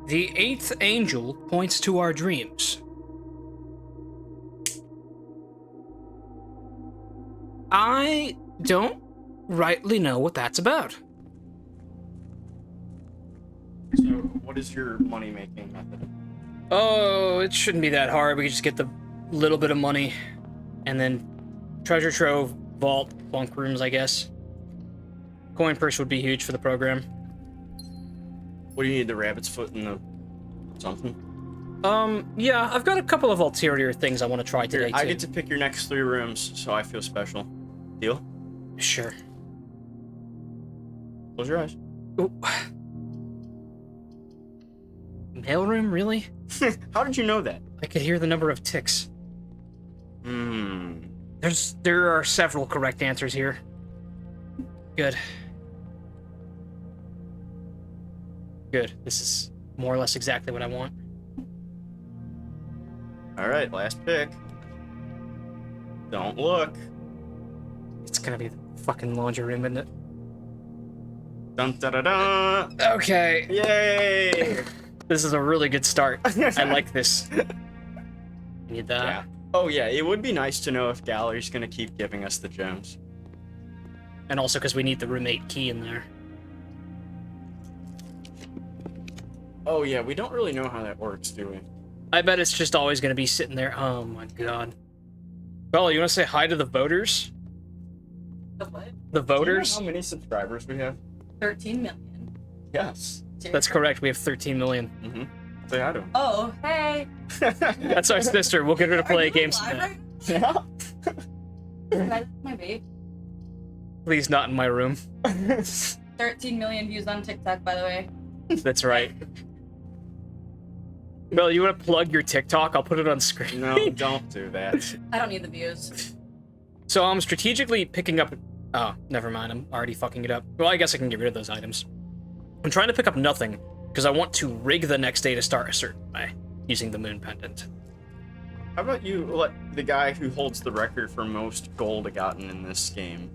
The 8th angel points to our dreams. I don't rightly know what that's about. So, what is your money-making method? Oh, it shouldn't be that hard. We can just get the little bit of money and then treasure trove, vault, bunk rooms, I guess. Coin purse would be huge for the program. What do you need? The rabbit's foot and the something? Yeah, I've got a couple of ulterior things I want to try today, I too. get to pick your next 3 rooms, so I feel special. Deal? Sure. Close your eyes. Ooh. Mailroom, really? How did you know that? I could hear the number of ticks. Hmm. There are several correct answers here. Good. Good. This is more or less exactly what I want. Alright, last pick. Don't look. It's gonna be the fucking laundry room, isn't it? Dun da da da. Okay. Yay! This is a really good start. I like this. Need that. Yeah. Oh yeah, it would be nice to know if Gallery's gonna keep giving us the gems. And also because we need the roommate key in there. Oh yeah, we don't really know how that works, do we? I bet it's just always going to be sitting there. Oh my god. Bella, you want to say hi to the voters? The what? The Do you know voters? how many subscribers we have? 13 million. Yes. That's correct. We have 13 million. Mm-hmm. Say hi to him. Oh, hey. That's our sister. We'll get her to play games live tonight. right Yeah. now? Can I my babe? Please, not in my room. 13 million views on TikTok, by the way. That's right. Bella, you want to plug your TikTok? I'll put it on screen. No, don't do that. I don't need the views. So I'm strategically picking up... Oh, never mind. I'm already fucking it up. Well, I guess I can get rid of those items. I'm trying to pick up nothing, because I want to rig the next day to start a certain way, using the moon pendant. How about you let the guy who holds the record for most gold gotten in this game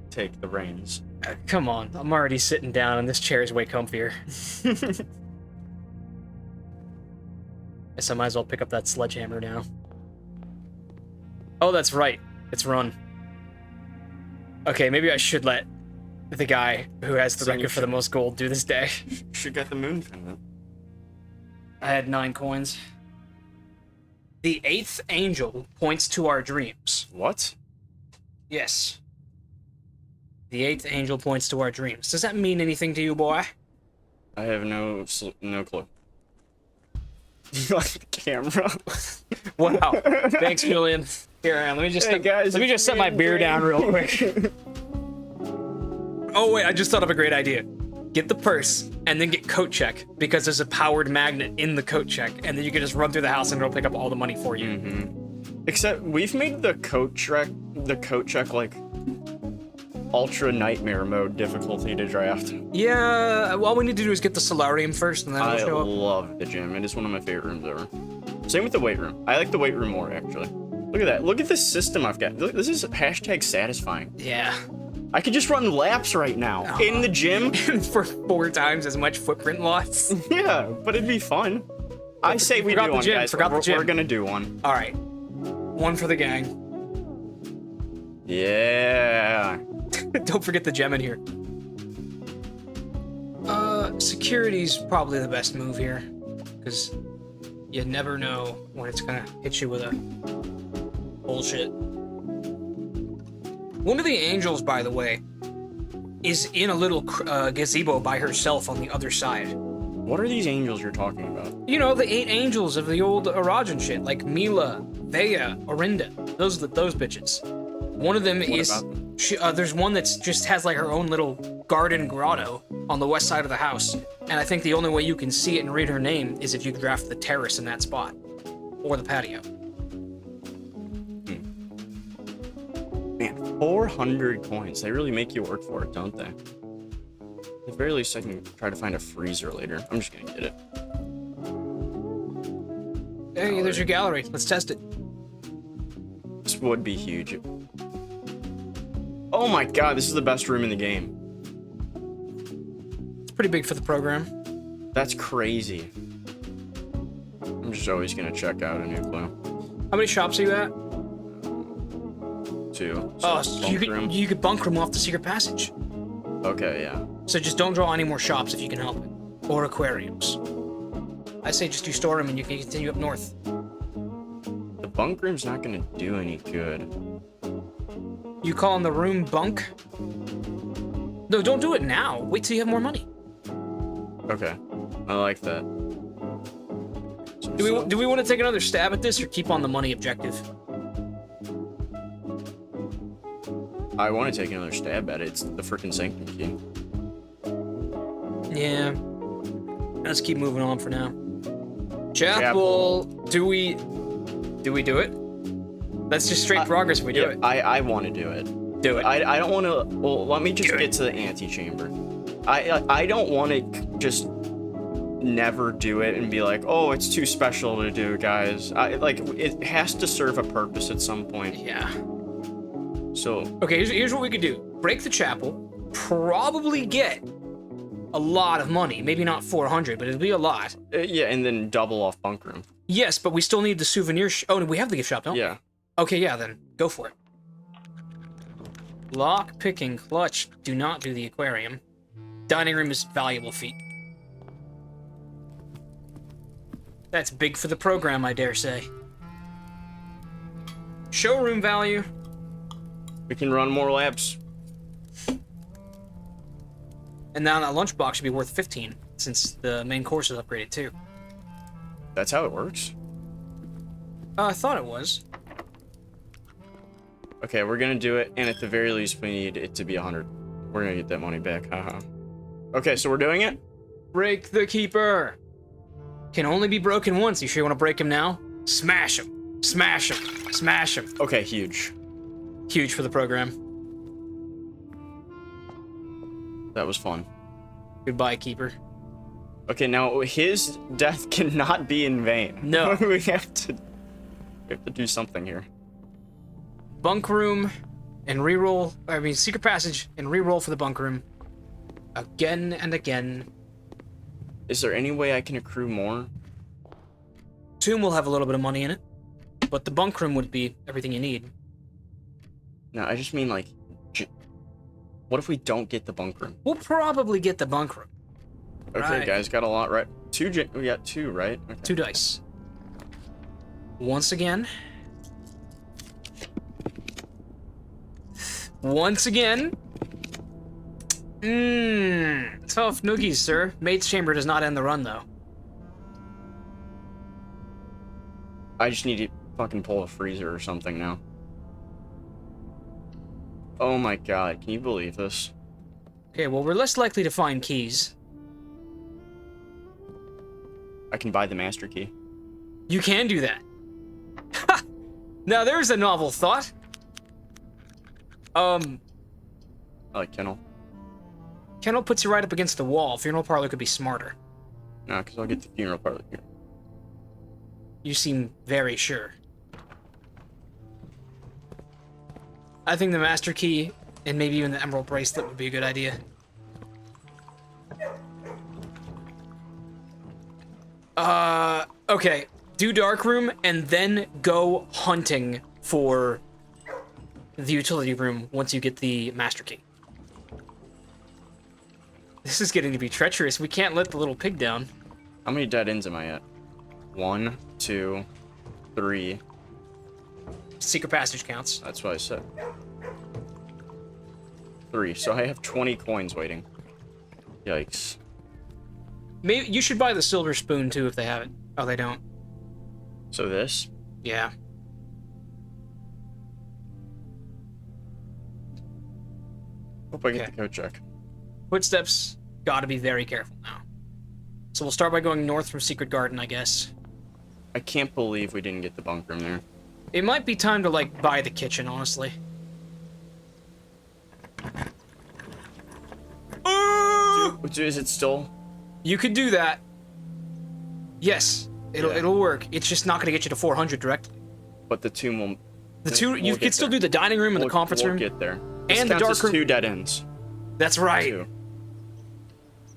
take the reins? Come on, I'm already sitting down, and this chair is way comfier. Guess I might as well pick up that sledgehammer now. Oh, that's right. It's run. Okay, maybe I should let the guy who has the So you record for the most gold do this day. Should get the moon pendant. I had 9 coins. The 8th angel points to our dreams. What? Yes. The 8th angel points to our dreams. Does that mean anything to you, boy? I have no clue. You like the camera? Wow. Thanks, Julian. Here, let me just Hey, guys, let me it's just set me my and beer Jay. down real quick. Oh wait, I just thought of a great idea. Get the purse and then get coat check because there's a powered magnet in the coat check, and then you can just run through the house and it'll pick up all the money for you. Mm-hmm. Except we've made the coat check like ultra nightmare mode difficulty to draft. Yeah, all we need to do is get the solarium first, and then it'll I show up. love the gym. It is one of my favorite rooms ever. Same with the weight room. I like the weight room more, actually. Look at that. Look at this system I've got. Look, this is hashtag satisfying. Yeah. I could just run laps right now in the gym. For 4 times as much footprint loss. Yeah, but it'd be fun. I say we Forgot do the one, gym, guys. forgot the gym. We're gonna do one. All right. One for the gang. Yeah. Don't forget the gem in here. Security's probably the best move here, because you never know when it's gonna hit you with a bullshit. One of the angels, by the way, is in a little gazebo by herself on the other side. What are these angels you're talking about? You know, the 8 angels of the old Arajan shit, like Mila, Thea, Orinda. Those bitches. One of them is... about them? There's one that's just has like her own little garden grotto on the west side of the house. And I think the only way you can see it and read her name is if you draft the terrace in that spot. Or the patio. Man, 400 coins. They really make you work for it, don't they? At the very least, I can try to find a freezer later. I'm just gonna get it. Hey, there's your gallery. Let's test it. This would be huge. Oh my god, this is the best room in the game. It's pretty big for the program. That's crazy. I'm just always gonna check out a new clue. How many shops are you at? 2. Oh, So so bunk room. you could bunk room off the secret passage. Okay, yeah. So just don't draw any more shops if you can help it. Or aquariums. I say just do storeroom and you can continue up north. The bunk room's not gonna do any good. You calling the room bunk? No, don't do it now. Wait till you have more money. Okay, I like that. Do we want to take another stab at this or keep on the money objective? I want to take another stab at it. It's the freaking sanctum key. Yeah. Let's keep moving on for now. Chapel. Do we do it? That's just straight progress if we do Yeah, it. I want to do it. Do it. I don't want to. Well, let me just Do it. get to the antechamber. I don't want to just never do it and be like, oh, it's too special to do, guys. It has to serve a purpose at some point. Yeah. So Okay, here's what we could do. Break the chapel. Probably get a lot of money. Maybe not 400, but it'll be a lot. yeah, and then double off bunk room. Yes, but we still need the souvenir oh, we have the gift shop, don't we? Yeah. Okay, yeah, then go for it. Lock, picking, clutch. Do not do the aquarium. Dining room is valuable feat. That's big for the program, I dare say. Showroom value. We can run more laps. And now that lunchbox should be worth 15, since the main course is upgraded too. That's how it works. I thought it was. Okay, we're gonna do it, and at the very least, we need it to be 100. We're gonna get that money back, haha. Okay, so we're doing it? Break the keeper. Can only be broken once. You sure you want to break him now? Smash him. Smash him. Smash him. Okay, huge. Huge for the program. That was fun. Goodbye, keeper. Okay, now his death cannot be in vain. No. we have to do something here. Bunk room and reroll. I mean, secret passage and reroll for the bunk room. Again and again. Is there any way I can accrue more? Tomb will have a little bit of money in it, but the bunk room would be everything you need. No, I just mean like, what if we don't get the bunk room? We'll probably get the bunk room. Okay, Right. guys, got a lot right. We got 2, right? Okay. 2 dice. Once again. Once again. Tough noogies, sir. Mate's chamber does not end the run, though. I just need to fucking pull a freezer or something now. Oh my god, can you believe this? Okay, well, we're less likely to find keys. I can buy the master key. You can do that. Ha! Now, there's a novel thought. I like Kennel. Kennel puts you right up against the wall. Funeral parlor could be smarter. No, because I'll get the funeral parlor here. You seem very sure. I think the master key and maybe even the emerald bracelet would be a good idea. Okay. Do dark room and then go hunting for the utility room once you get the master key. This is getting to be treacherous. We can't let the little pig down. How many dead ends am I at? 1, 2, 3. Secret passage counts. That's what I said. 3. So I have 20 coins waiting. Yikes. Maybe you should buy the silver spoon too if they have it. Oh, they don't. So this? Yeah. Hope I get Okay. the code check. Footsteps. Gotta be very careful now. So we'll start by going north from Secret Garden, I guess. I can't believe we didn't get the bunk room there. It might be time to, like, buy the kitchen, honestly. Is it still? You could do that. Yes, it'll work. It's just not gonna get you to 400 directly. But the tomb will... The two, we'll you get could still there. do the dining room and the conference we'll room. get there. This And the counts dark as room. 2 dead ends. That's right. 2.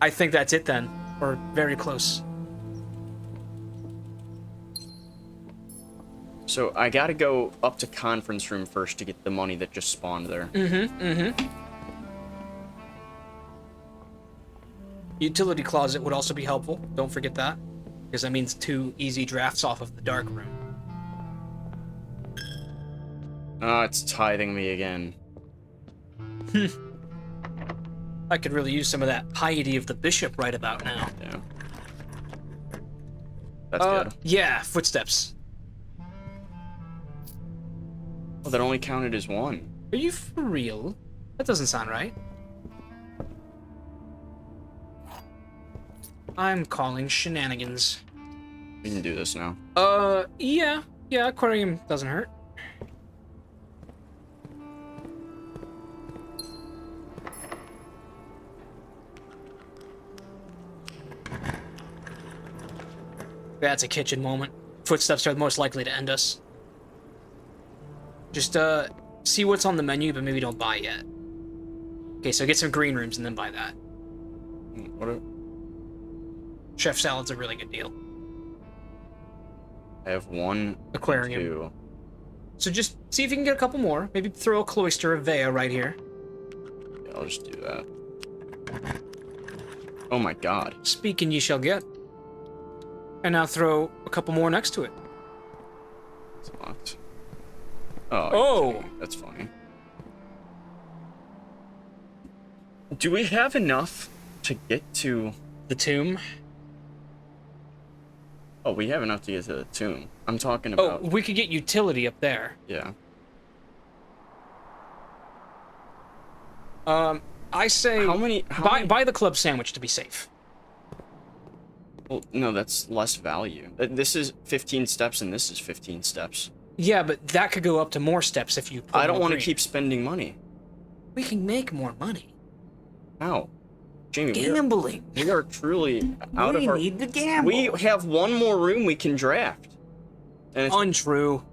I think that's it then, or very close. So I gotta go up to conference room first to get the money that just spawned there. Utility closet would also be helpful. Don't forget that, because that means 2 easy drafts off of the dark room. Ah, it's tithing me again. I could really use some of that piety of the bishop right about now. Yeah. That's good. Yeah, footsteps. Oh, that only counted as 1. Are you for real? That doesn't sound right. I'm calling shenanigans. We can do this now. Yeah, aquarium doesn't hurt. That's a kitchen moment. Footsteps are most likely to end us. Just, see what's on the menu, but maybe don't buy yet. Okay, so get some green rooms and then buy that. What? Chef salad's a really good deal. I have 1, Aquarium. 2. So just see if you can get a couple more. Maybe throw a cloister of Vea right here. Yeah, I'll just do that. Oh my god. Speak and ye shall get. And now throw a couple more next to it. It's locked. Oh. Oh! That's funny. Do we have enough to get to... The tomb? Oh, we have enough to get to the tomb. I'm talking Oh, about... we could get utility up there. Yeah. I say... How many... Buy the club sandwich to be safe. Well, no, that's less value. This is 15 steps and this is 15 steps. Yeah, but that could go up to more steps if you... I don't want to keep spending money. We can make more money. How? Jamie, Gambling. we are truly out of our... We need to gamble. We have one more room we can draft. And it's... Untrue.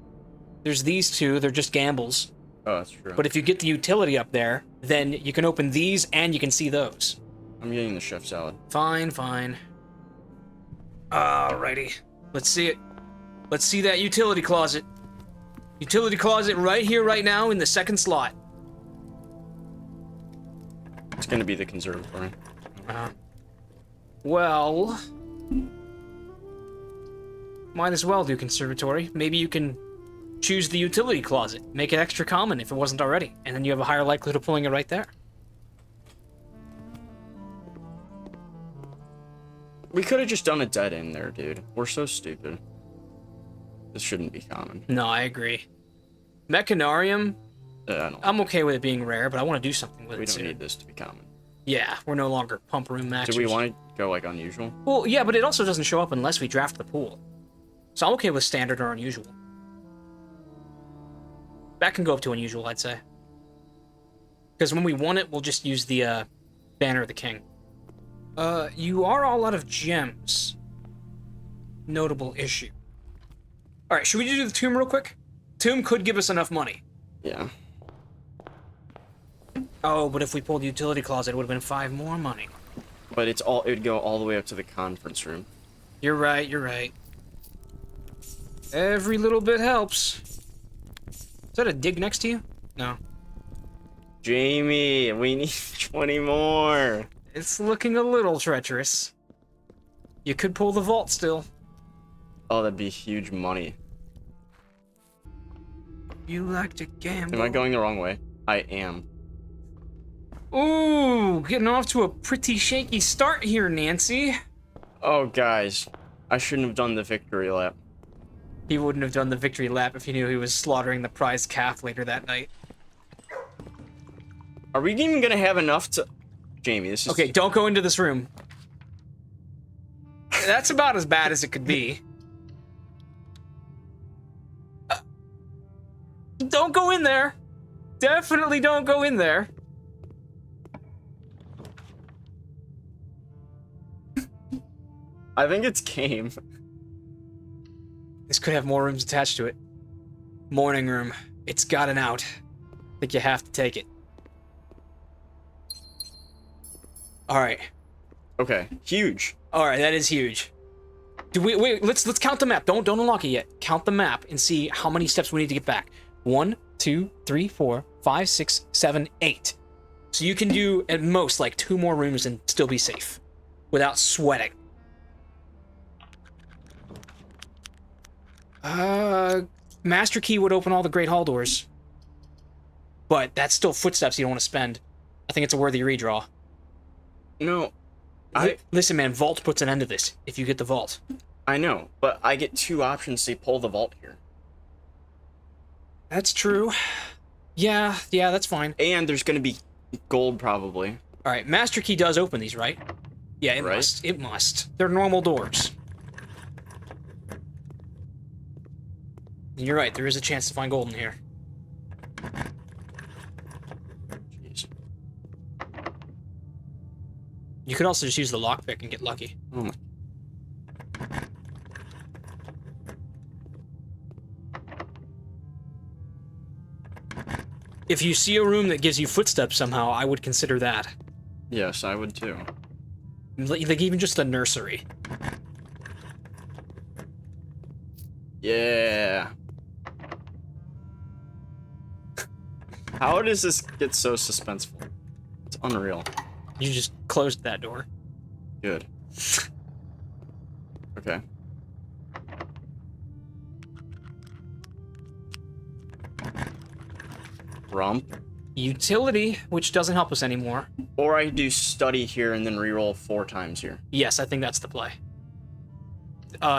There's these two, they're just gambles. Oh, that's true. But if you get the utility up there, then you can open these and you can see those. I'm getting the chef salad. Fine, fine. Alrighty. Let's see it. Let's see that utility closet. Utility closet right here, right now, in the second slot. It's gonna be the conservatory. Well... Might as well do conservatory. Maybe you can choose the utility closet. Make it extra common if it wasn't already. And then you have a higher likelihood of pulling it right there. We could have just done a dead end there, dude. We're so stupid. This shouldn't be common. No, I agree. Mechanarium, I don't. I'm okay with it being rare, but I want to do something with We it don't soon. need this to be common. Yeah, we're no longer pump room matches. Do we want to go like unusual? Well, yeah, but it also doesn't show up unless we draft the pool. So I'm okay with standard or unusual. That can go up to unusual, I'd say. Because when we want it, we'll just use the Banner of the King. You are all out of gems. Notable issue. Alright, should we do the tomb real quick? Tomb could give us enough money. Yeah. Oh, but if we pulled the utility closet, it would have been 5 more money. But it would go all the way up to the conference room. You're right, you're right. Every little bit helps. Is that a dig next to you? No. Jamie, we need 20 more. It's looking a little treacherous. You could pull the vault still. Oh, that'd be huge money. You like to gamble. Am I going the wrong way? I am. Ooh, getting off to a pretty shaky start here, Nancy. Oh, guys. I shouldn't have done the victory lap. He wouldn't have done the victory lap if he knew he was slaughtering the prize calf later that night. Are we even gonna have enough to... Jamie, this is... Okay, don't go into this room. That's about as bad as it could be. Don't go in there. Definitely don't go in there. I think it's game. This could have more rooms attached to it. Morning room. It's got an out. I think you have to take it. Alright. Okay, huge. Alright, that is huge. Do we wait, let's count the map. Don't unlock it yet. Count the map and see how many steps we need to get back. 1, 2, 3, 4, 5, 6, 7, 8. So you can do at most like 2 more rooms and still be safe. Without sweating. Master Key would open all the Great Hall doors. But that's still footsteps you don't want to spend. I think it's a worthy redraw. No. Listen, man, Vault puts an end to this if you get the Vault. I know, but I get 2 options to pull the vault here. That's true. Yeah, that's fine. And there's gonna be gold, probably. Alright, Master Key does open these, right? Yeah, it Right. must. It must. They're normal doors. And you're right, there is a chance to find gold in here. Jeez. You could also just use the lockpick and get lucky. Oh my... If you see a room that gives you footsteps somehow, I would consider that. Yes, I would too. Like even just a nursery. Yeah. How does this get so suspenseful? It's unreal. You just closed that door. Good. Okay. Rump. Utility, which doesn't help us anymore. Or I do study here and then reroll 4 times here. Yes, I think that's the play.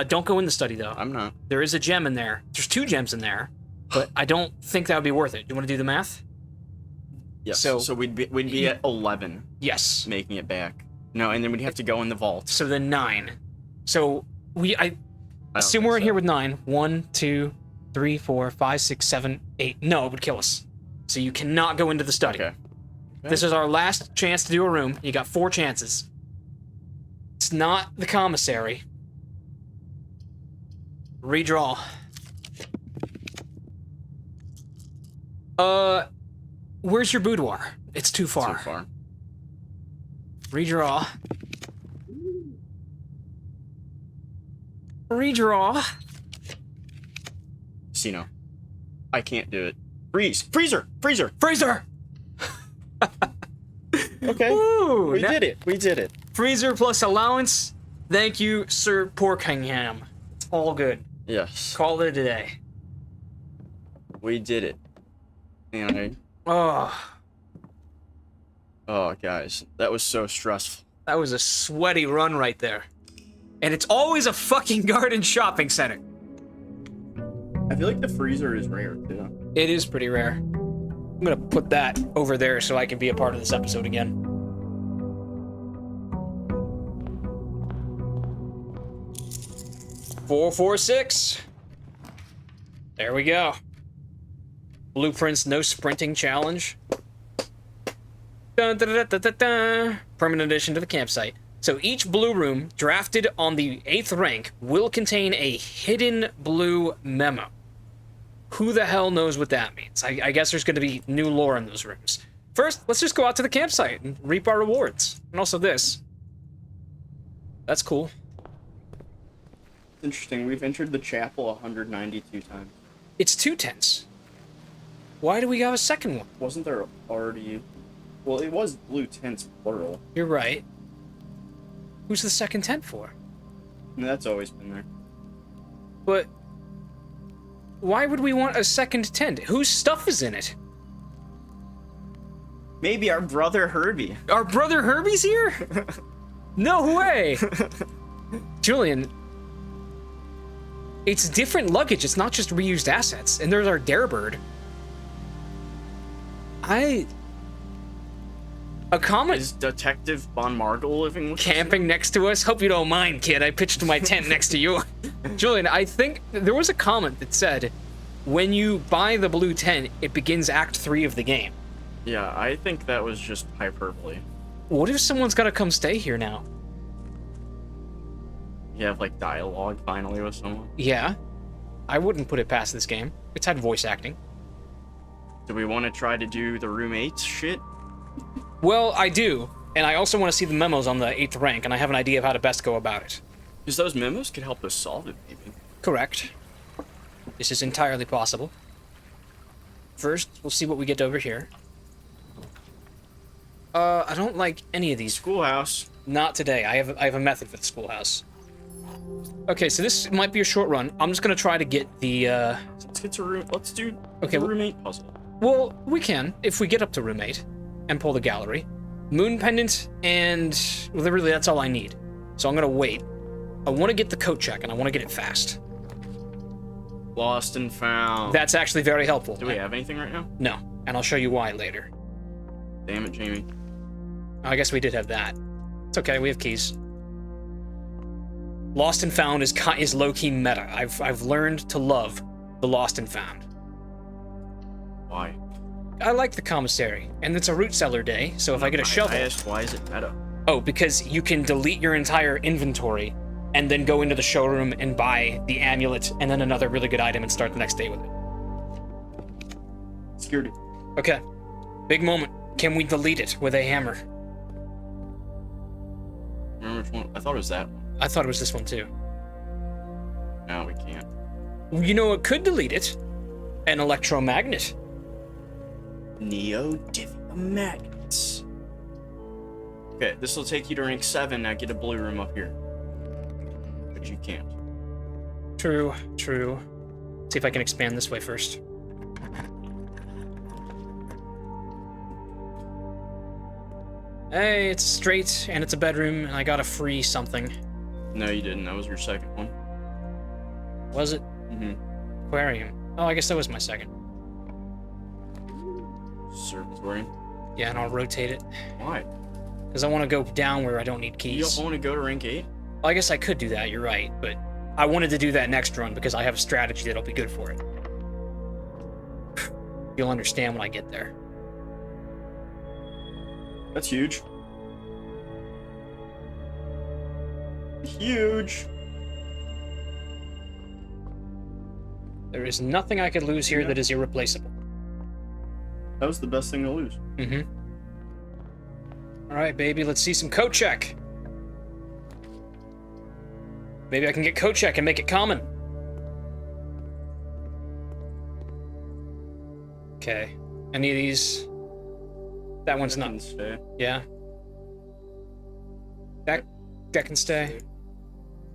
Don't go in the study, though. I'm not. There is a gem in there. There's 2 gems in there, but I don't think that would be worth it. Do you want to do the math? Yes. So- So we'd be at 11, Yes. making it back. No, and then we'd have to go in the vault. So then 9. So I I don't assume think we're in so. here with 9. 1, 2, 3, 4, 5, 6, 7, 8. No, it would kill us. So you cannot go into the study. Okay. This is our last chance to do a room. You got 4 chances. It's not the commissary. Redraw. Where's your boudoir? It's too far. Too far. Redraw. Redraw. Casino. I can't do it. Freeze! Freezer! Freezer! Freezer! Okay. Woo! We did it. We did it. Freezer plus allowance. Thank you, Sir Porkingham. It's all good. Yes. Call it a day. We did it. And oh, guys, that was so stressful. that was a sweaty run right there. And it's always a fucking garden shopping center. I feel like the freezer is rare too. It is pretty rare. I'm gonna put that over there so I can be a part of this episode again. Four, 4, 6. There we go. Blueprints, no sprinting challenge. Dun, dun, dun, dun, dun, dun. Permanent addition to the campsite. So each blue room drafted on the 8th rank will contain a hidden blue memo. Who the hell knows what that means? I guess there's going to be new lore in those rooms. First, let's just go out to the campsite and reap our rewards. And also this. That's cool. It's interesting. We've entered the chapel 192 times. It's 2 tents. Why do we have a second one? Wasn't there already? Well, it was blue tents plural. You're right. Who's the second tent for? And that's always been there. But why would we want a second tent? Whose stuff is in it? Maybe our brother Herbie. Our brother Herbie's here? No way! Julian, it's different luggage. It's not just reused assets. And there's our darebird. A comment Is Detective Von Margle living with us? camping next to us. Hope you don't mind, kid. I pitched my tent next to you. Julian, I think there was a comment that said, when you buy the blue tent, it begins Act 3 of the game. Yeah, I think that was just hyperbole. What if someone's got to come stay here now? You have, like, dialogue finally with someone. Yeah. I wouldn't put it past this game. It's had voice acting. Do we want to try to do the roommates shit? Well, I do. And I also want to see the memos on the 8th rank, and I have an idea of how to best go about it. Because those memos could help us solve it, maybe. Correct. This is entirely possible. First, we'll see what we get over here. I don't like any of these. Schoolhouse. Not today. I have a method for the schoolhouse. Okay, so this might be a short run. I'm just gonna try to get the, Let's get to room. Let's do Okay, the well- roommate puzzle. Well, we can, if we get up to roommate and pull the gallery. Moon pendant, and well, really, that's all I need. So I'm gonna wait. I want to get the coat check, and I want to get it fast. Lost and found. That's actually very helpful. Do we have anything right now? No, and I'll show you why later. Damn it, Jamie. I guess we did have that. It's okay, we have keys. Lost and found is low-key meta. I've learned to love the lost and found. Why? I like the commissary, and it's a root cellar day, so if I get a shovel... I asked, why is it meta? Oh, because you can delete your entire inventory and then go into the showroom and buy the amulet and then another really good item and start the next day with it. Security. Okay. Big moment. Can we delete it with a hammer? Remember which one? I thought it was that one. I thought it was this one too. No, we can't. You know what could delete it? An electromagnet. Neodymium magnets. Okay, this will take you to rank 7. Now get a blue room up here. But you can't. True, true. See if I can expand this way first. Hey, it's straight, and it's a bedroom, and I got a free something. No, you didn't. That was your second one. Was it? Mm-hmm. Aquarium. Oh, I guess that was my second. Observatory. Yeah, and I'll rotate it. Why? Because I want to go down where I don't need You keys. don't want to go to rank 8? Well, I guess I could do that, you're right, but I wanted to do that next run because I have a strategy that'll be good for it. You'll understand when I get there. That's huge. Huge. There is nothing I could lose here that is irreplaceable. That was the best thing to lose. Mm-hmm. Alright, baby, let's see some code check. Maybe I can get code check and make it common. Okay. Any of these? That one's not. Stay. Yeah. That can stay.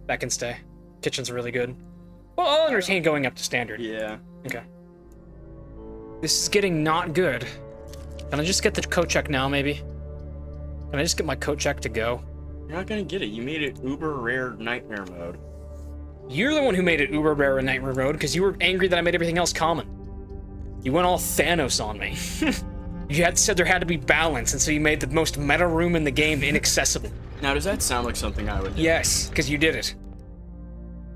That can stay. Kitchen's really good. Well, I'll entertain going up to standard. Yeah. Okay. This is getting not good. Can I just get the code check now, maybe? Can I just get my code check to go? You're not gonna get it. You made it uber rare nightmare mode. You're the one who made it uber rare in Nightmare Road because you were angry that I made everything else common. You went all Thanos on me. You had said there had to be balance, and so you made the most meta room in the game inaccessible. Now, does that sound like something I would do? Yes, because you did it.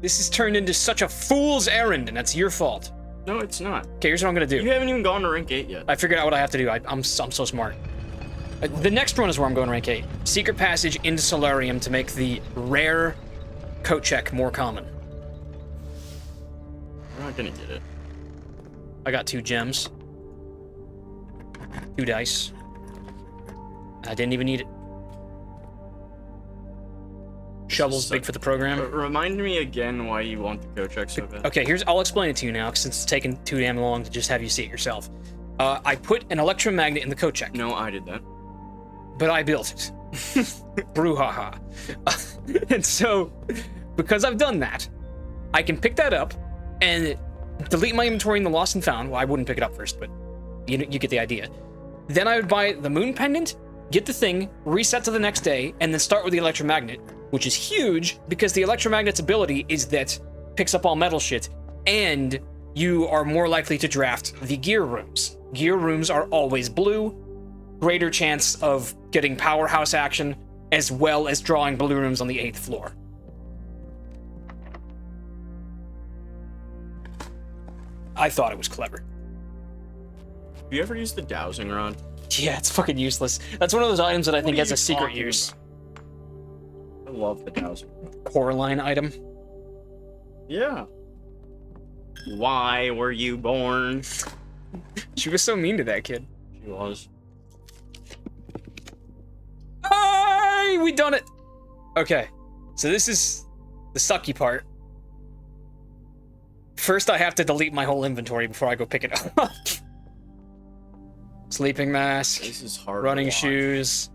This has turned into such a fool's errand, and that's your fault. No, it's not. Okay, here's what I'm gonna do. You haven't even gone to rank 8 yet. I figured out what I have to do. I'm so smart. The next one is where I'm going to rank 8. Secret passage into Solarium to make the rare coat check more common. You're not gonna get it. I got 2 gems. 2 dice. I didn't even need it. Shovel's big for the program. Remind me again why you want the code check so bad. Okay, I'll explain it to you now, since it's taken too damn long to just have you see it yourself. I put an electromagnet in the code check. No, I did that. But I built it. Brouhaha. And so, because I've done that, I can pick that up and delete my inventory in the lost and found. Well, I wouldn't pick it up first, but you get the idea. Then I would buy the moon pendant, get the thing, reset to the next day, and then start with the electromagnet, which is huge because the electromagnet's ability is that picks up all metal shit, and you are more likely to draft the gear rooms. Gear rooms are always blue, greater chance of getting powerhouse action, as well as drawing blue rooms on the 8th floor. I thought it was clever. Have you ever used the dowsing rod? Yeah, it's fucking useless. That's one of those items that I think What are has a you secret talking use. about? I love the dowsing rod. Coraline item. Yeah. Why were you born? She was so mean to that kid. She was. Hey, we done it! Okay, so this is the sucky part. First, I have to delete my whole inventory before I go pick it up. Sleeping mask, This is hard. running to watch. shoes.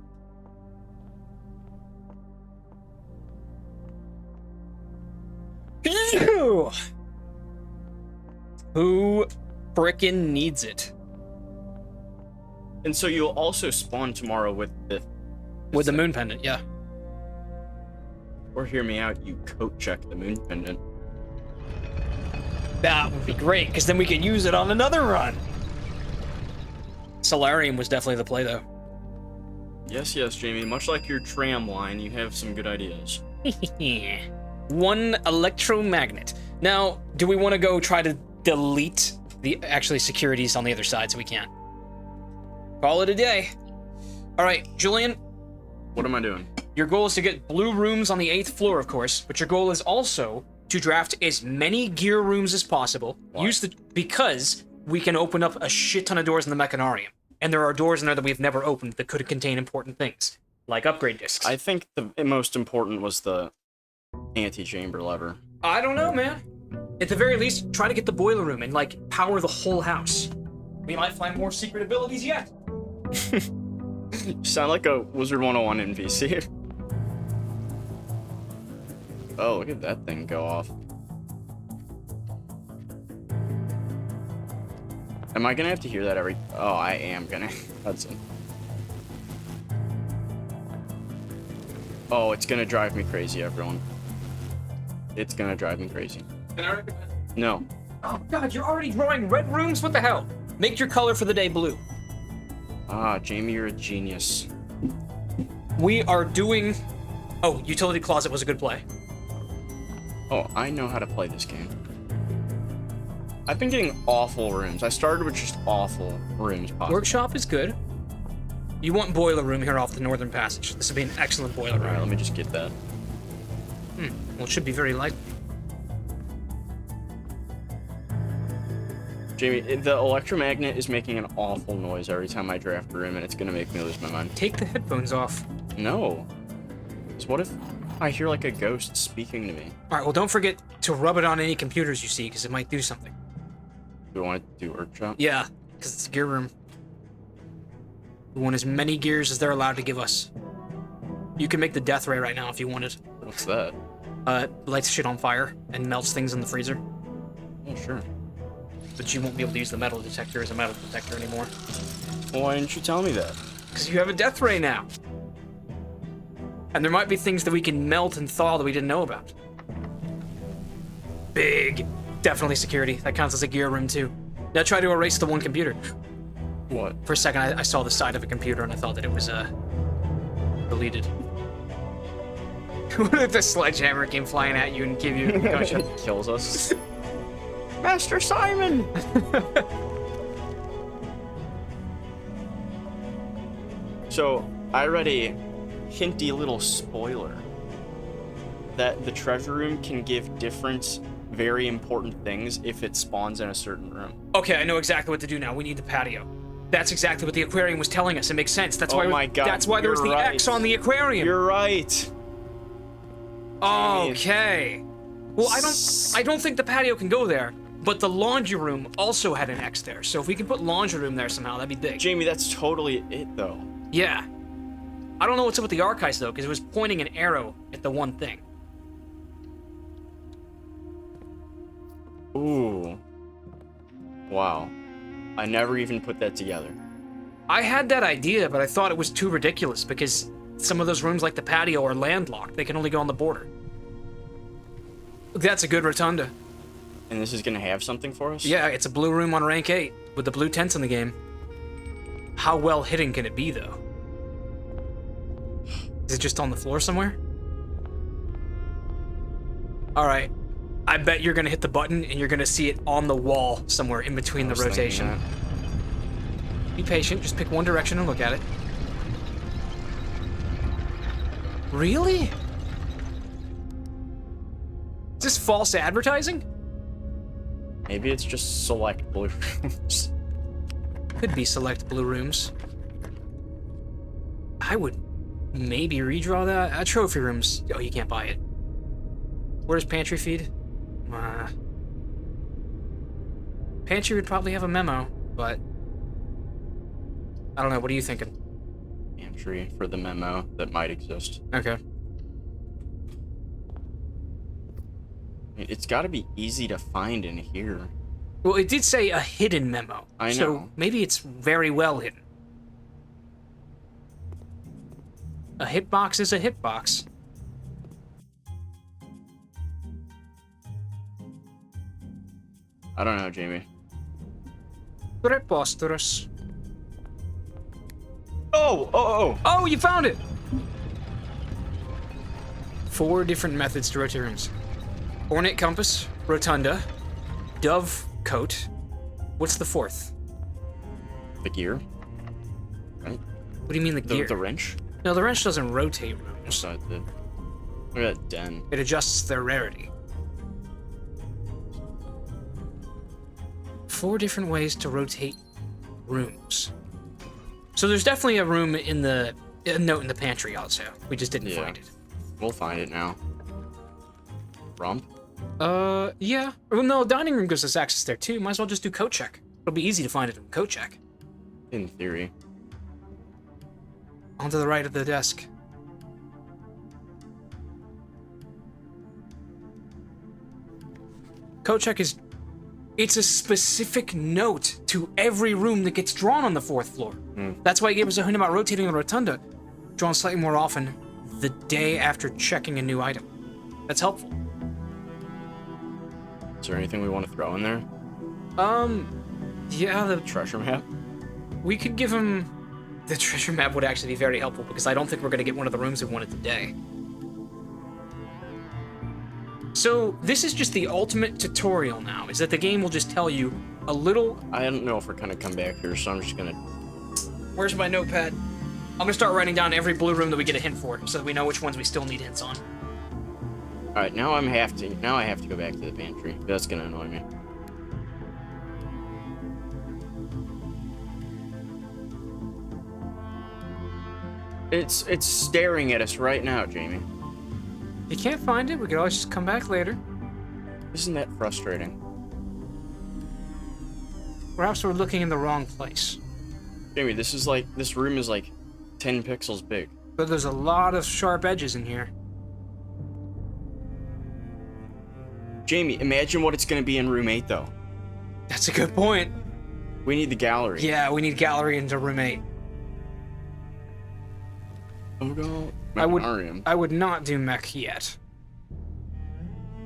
Ew. Who frickin' needs it? And so you'll also spawn tomorrow with the. With the moon pendant, yeah. Or hear me out, you coat check the moon pendant. That would be great, because then we could use it on another run. Solarium was definitely the play, though. Yes, Jamie. Much like your tram line, you have some good ideas. One electromagnet. Now, do we want to go try to delete the actually securities on the other side so we can't? Call it a day. All right, Julian, What am I doing? your goal is to get blue rooms on the 8th floor, of course, but your goal is also to draft as many gear rooms as possible. Why? Because we can open up a shit ton of doors in the mechanarium. And there are doors in there that we've never opened that could contain important things, like upgrade discs. I think the most important was the anti-chamber lever. I don't know, man. At the very least, try to get the boiler room and, like, power the whole house. We might find more secret abilities yet. You sound like a Wizard 101 NPC. Oh, look at that thing go off. Am I gonna have to hear that every... Oh, I am gonna. Hudson. Oh, it's gonna drive me crazy, everyone. It's gonna drive me crazy. Can I recommend? No. Oh god, you're already drawing red rooms? What the hell? Make your color for the day blue. Ah, Jamie, you're a genius. We are doing... Oh, utility closet was a good play. Oh, I know how to play this game. I've been getting awful rooms. I started with just awful rooms, possibly. Workshop is good. You want boiler room here off the northern passage. This would be an excellent boiler room. Alright, let me just get that. Well, it should be very likely. Jamie, the electromagnet is making an awful noise every time I draft a room, and it's gonna make me lose my mind. Take the headphones off. No. So what if I hear like a ghost speaking to me? Alright, well don't forget to rub it on any computers you see, because it might do something. Do I want to do workshop? Yeah, because it's a gear room. We want as many gears as they're allowed to give us. You can make the death ray right now if you wanted. What's that? Lights shit on fire and melts things in the freezer. Oh, sure. But you won't be able to use the metal detector as a metal detector anymore. Well, why didn't you tell me that? Because you have a death ray now. And there might be things that we can melt and thaw that we didn't know about. Big. Definitely security. That counts as a gear room too. Now try to erase the one computer. What? For a second, I saw the side of a computer and I thought that it was, deleted. What if the sledgehammer came flying at you and gave you a concussion? Kills us. Master Simon! So, I read a hinty little spoiler that the treasure room can give different, very important things if it spawns in a certain room. Okay, I know exactly what to do now. We need the patio. That's exactly what the aquarium was telling us. It makes sense. That's why. Oh my God, That's why there was the you're X right. on the aquarium. You're right. Okay. Well, I don't think the patio can go there, but the laundry room also had an X there. So if we could put laundry room there somehow, that'd be big. Jamie, that's totally it, though. Yeah. I don't know what's up with the archives though, because it was pointing an arrow at the one thing. Ooh. Wow. I never even put that together. I had that idea, but I thought it was too ridiculous because some of those rooms, like the patio, are landlocked. They can only go on the border. Look, that's a good rotunda. And this is gonna have something for us? Yeah, it's a blue room on rank 8 with the blue tents in the game. How well hidden can it be, though? Is it just on the floor somewhere? Alright. I bet you're gonna hit the button and you're gonna see it on the wall somewhere in between the I was thinking rotation. that. Be patient, just pick one direction and look at it. Really? Is this false advertising? Maybe it's just select blue rooms. Could be select blue rooms. I would maybe redraw that. Trophy rooms. Oh, you can't buy it. Where's pantry feed? Pantry would probably have a memo, but I don't know. What are you thinking? Entry for the memo that might exist. Okay. It's got to be easy to find in here. Well, it did say a hidden memo. I know. So maybe it's very well hidden. A hitbox is a hitbox. I don't know, Jamie. Preposterous. Oh! Oh, you found it! 4 different methods to rotate rooms. Ornate compass, rotunda, dove coat. What's the 4th? The gear? Right? What do you mean the gear? The wrench? No, the wrench doesn't rotate rooms. Beside the... Look at that den. It adjusts their rarity. 4 different ways to rotate rooms. So there's definitely a room in the... a note in the pantry also. We just didn't Yeah. find it. We'll find it now. Rump? Yeah. Well, no, dining room gives us access there too. Might as well just do code check. It'll be easy to find it in code check. In theory. On to the right of the desk. Code check is... it's a specific note to every room that gets drawn on the 4th floor. That's why it gave us a hint about rotating the rotunda. Drawn slightly more often the day after checking a new item. That's helpful. Is there anything we want to throw in there? Yeah, the Treasure map? we could give him... The treasure map would actually be very helpful, because I don't think we're going to get one of the rooms we wanted today. So, this is just the ultimate tutorial now, is that the game will just tell you a little... I don't know if we're gonna come back here, so I'm just gonna... Where's my notepad? I'm gonna start writing down every blue room that we get a hint for, so that we know which ones we still need hints on. Alright, now I have to go back to the pantry. That's gonna annoy me. It's staring at us right now, Jamie. If you can't find it, we could always just come back later. Isn't that frustrating? Perhaps we're looking in the wrong place. Jamie, this room is like 10 pixels big. But there's a lot of sharp edges in here. Jamie, imagine what it's gonna be in room 8, though. That's a good point. We need the gallery. Yeah, we need gallery into room 8. Oh no. I would not do mech yet.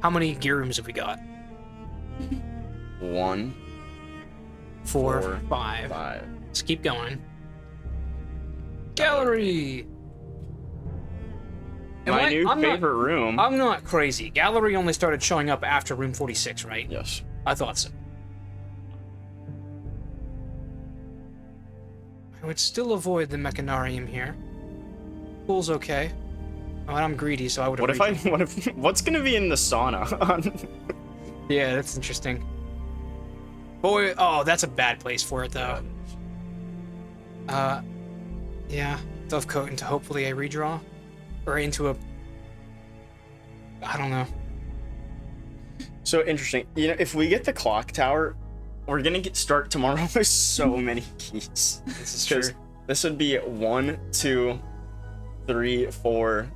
How many gear rooms have we got? 1, 4, 5. 5. Let's keep going. Gallery! My new favorite room. I'm not crazy. Gallery only started showing up after room 46, right? Yes. I thought so. I would still avoid the mechanarium here. Pool's okay. Oh, I'm greedy, so I would. What's gonna be in the sauna? Yeah, that's interesting. Boy, oh, that's a bad place for it, though. Yeah, Dovecoat into hopefully a redraw, or into a. I don't know. So interesting. You know, if we get the clock tower, we're gonna start tomorrow with so many keys. This is true. This would be 1, 2, 3, 4,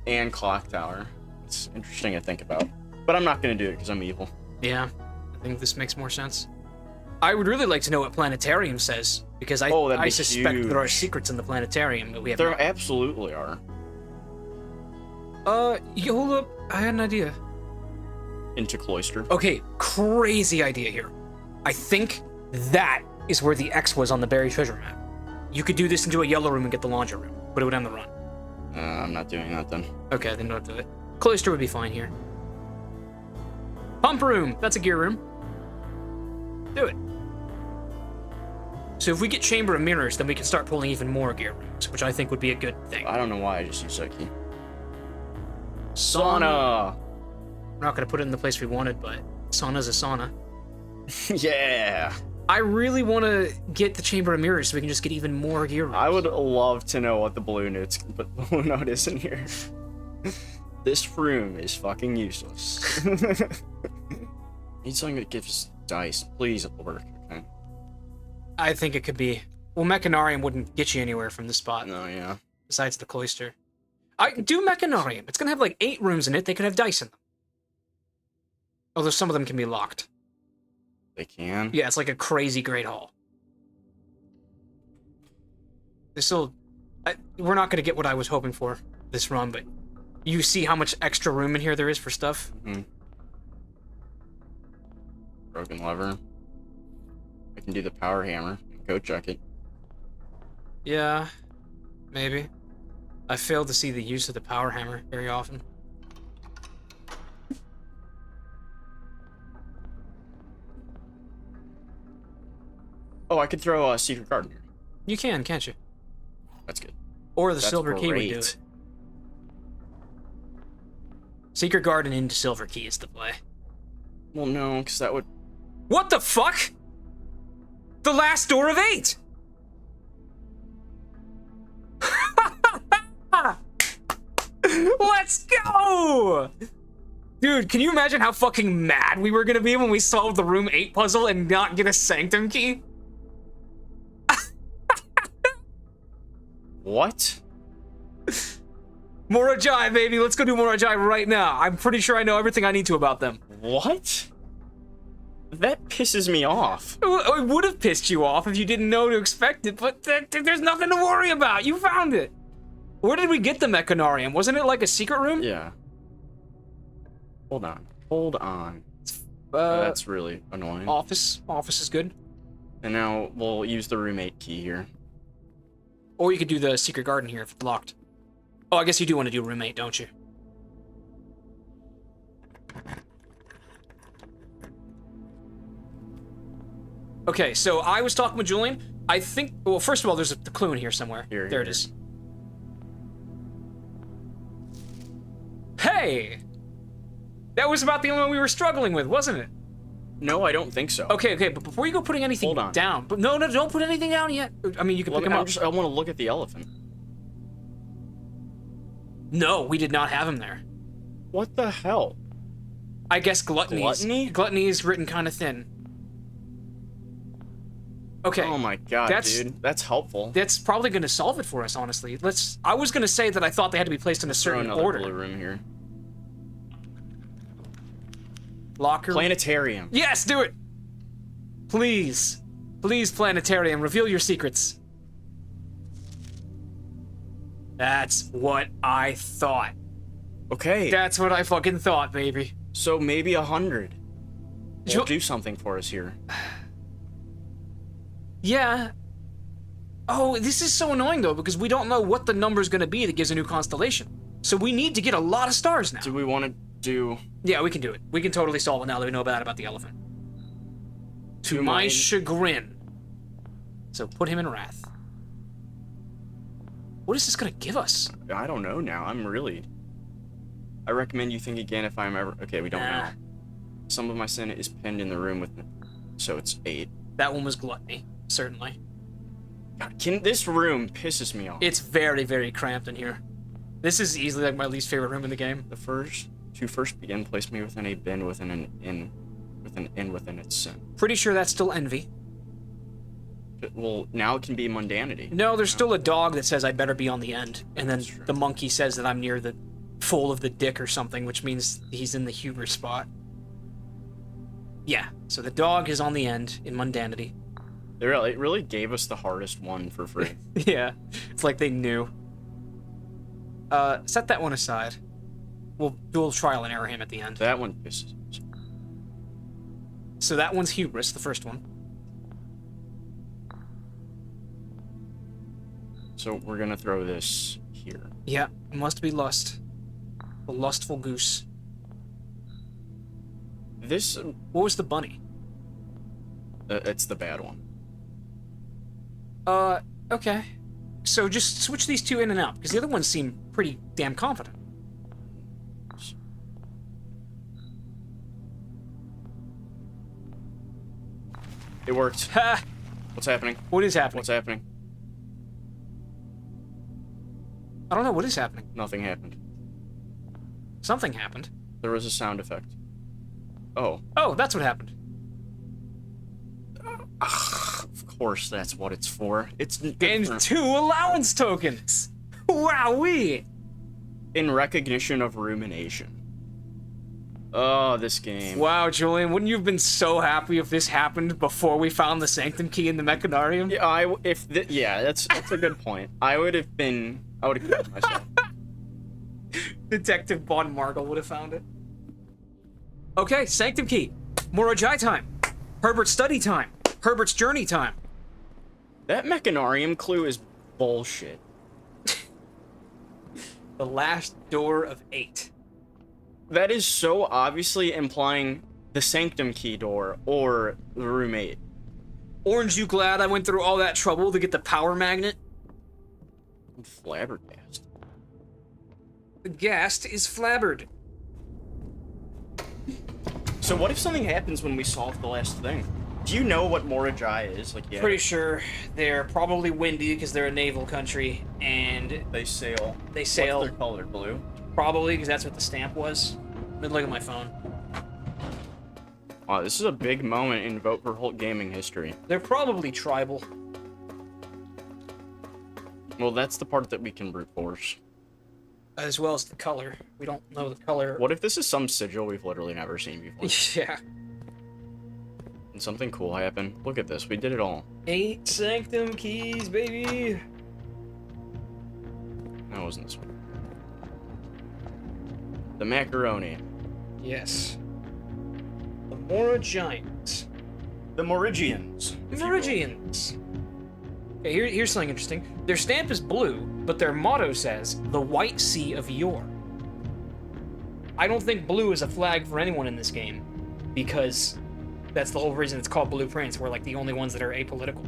and clock tower. It's interesting to think about, but I'm not gonna do it because I'm evil. Yeah, I think this makes more sense. I would really like to know what planetarium says, because I suspect there are secrets in the planetarium that we have. There absolutely are. Hold up, I had an idea. Into cloister. Okay, crazy idea here. I think that is where the X was on the buried treasure map. You could do this into a yellow room and get the laundry room, but it would end the run. I'm not doing that then. Okay, then don't do it. Cloister would be fine here. Pump room! That's a gear room. Do it. So if we get Chamber of Mirrors, then we can start pulling even more gear rooms, which I think would be a good thing. I don't know why I just used that key. Sauna! We're not going to put it in the place we wanted, but sauna's a sauna. Yeah! I really want to get the Chamber of Mirrors so we can just get even more gear rooms. I would love to know what the blue note is in here. This room is fucking useless. Need something that gives dice. Please work, okay? I think it could be... Well, Mechanarium wouldn't get you anywhere from this spot. No, yeah. Besides the cloister. I do Mechanarium. It's going to have like 8 rooms in it. They could have dice in them. Although some of them can be locked. They can? Yeah, it's like a crazy great hall. They still... we're not going to get what I was hoping for this run, but you see how much extra room in here there is for stuff? Mm-hmm. Broken lever. I can do the power hammer and go check it. Yeah, maybe. I fail to see the use of the power hammer very often. Oh, I could throw a secret garden here. You can, can't you? That's good. Or the That's silver key would do great. it. Secret garden into silver key is the play. Well, no, because that would... What the fuck? The last door of 8! Let's go! Dude, can you imagine how fucking mad we were gonna be when we solved the room 8 puzzle and not get a sanctum key? What? Morajai, baby, let's go do Morajai right now. I'm pretty sure I know everything I need to about them. What? That pisses me off. It would have pissed you off if you didn't know to expect it, but there's nothing to worry about. You found it. Where did we get the mechanarium? Wasn't it like a secret room? Yeah. Hold on. Hold on. That's really annoying. Office. Office is good. And now we'll use the roommate key here. Or you could do the secret garden here if it's locked. Oh, I guess you do want to do roommate, don't you? Okay, so I was talking with Julian. I think, well, first of all, there's the clue in here somewhere. There it is. Hey! That was about the only one we were struggling with, wasn't it? No, I don't think so. Okay, but before you go putting anything Hold on. down, but no, don't put anything down yet. I mean, you can pick him up. I want to look at the elephant. No, we did not have him there. What the hell? I guess gluttony. Gluttony? Gluttony is written kind of thin. Okay. Oh my god, dude. That's helpful. That's probably going to solve it for us, honestly. I was going to say that I thought they had to be placed in a certain order. Blue room here. Locker. Planetarium. Yes, do it! Please. Please, planetarium, reveal your secrets. That's what I thought. Okay. That's what I fucking thought, baby. So maybe 100. Will do something for us here. Yeah. Oh, this is so annoying, though, because we don't know what the number's gonna be that gives a new constellation. So we need to get a lot of stars now. Do we want to do... Yeah, we can do it. We can totally solve it now that we know about the elephant. To my chagrin. So put him in Wrath. What is this gonna give us? I don't know now. I recommend you think again if I'm ever... Okay, we don't know. Some of my sin is pinned in the room with me. So it's 8. That one was gluttony, certainly. God, this room pisses me off. It's very, very cramped in here. This is easily like my least favorite room in the game. The first begin place me within a bin within an inn within its sin. Pretty sure that's still envy. Well, now it can be mundanity. No, there's still a dog that says I better be on the end, and then the monkey says that I'm near the fold of the dick or something, which means he's in the hubris spot. Yeah, so the dog is on the end in mundanity. It really gave us the hardest one for free. Yeah, it's like they knew. Set that one aside. We'll trial and error him at the end. That one pisses me. So that one's hubris, the first one. So we're gonna throw this here. Yeah, it must be lust. The lustful goose. This... What was the bunny? It's the bad one. Okay. So just switch these two in and out, because the other ones seem pretty damn confident. It worked. Ha! What's happening? What is happening? What's happening? I don't know, what is happening? Nothing happened. Something happened. There was a sound effect. Oh. Oh, that's what happened. Of course that's what it's for. It's And 2 allowance tokens! Wowee! in recognition of rumination. Oh, this game. Wow, Julian, wouldn't you have been so happy if this happened before we found the Sanctum Key in the Mechanarium? Yeah, that's a good point. I would have killed myself. Detective Von Margle would have found it. Okay, Sanctum Key. Morojai time. Herbert's study time. Herbert's journey time. That Mechanarium clue is bullshit. The last door of 8. That is so obviously implying the Sanctum Key door or the roommate. Orange, you glad I went through all that trouble to get the power magnet? I'm flabbergasted. The ghast is flabbered. So what if something happens when we solve the last thing? Do you know what Morojai is? Like, yeah. Pretty sure they're probably windy because they're a naval country, and They sail. they sail. What's their color? Blue? Probably because that's what the stamp was. Let me look at my phone. Wow, this is a big moment in Vote for Holt gaming history. They're probably tribal. Well, that's the part that we can brute force. As well as the color. We don't know the color. What if this is some sigil we've literally never seen before? Yeah. And something cool happened. Look at this, we did it all. 8 Sanctum Keys, baby! That wasn't this one. The macaroni. Yes. The Mora Giants. The Morigians. The Morigians. Okay, here's something interesting. Their stamp is blue, but their motto says, "The White Sea of Yore." I don't think blue is a flag for anyone in this game, because that's the whole reason it's called Blueprints. We're like the only ones that are apolitical.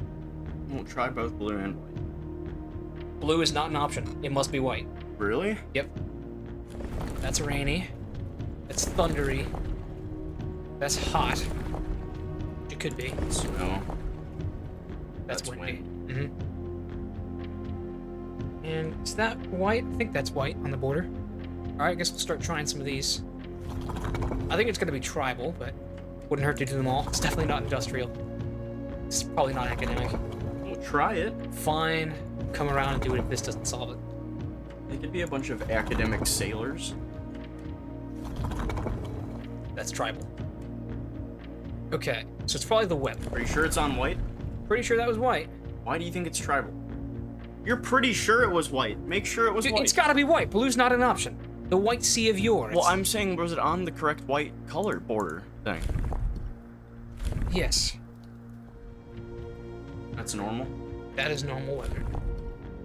We'll try both blue and white. Blue is not an option. It must be white. Really? Yep. That's rainy. That's thundery. That's hot. It could be. Snow. That's windy. wind. Mm-hmm. And is that white? I think that's white on the border. Alright, I guess we'll start trying some of these. I think it's going to be tribal, but wouldn't hurt to do them all. It's definitely not industrial. It's probably not academic. We'll try it. Fine. Come around and do it if this doesn't solve it. They could be a bunch of academic sailors. That's tribal. Okay, so it's probably the web. Are you sure it's on white? Pretty sure that was white. Why do you think it's tribal? You're pretty sure it was white. Make sure it was Dude, white. it's gotta be white. Blue's not an option. The White Sea of Yore. Well, I'm saying, was it on the correct white color border thing? Yes, That's normal. that is normal weather.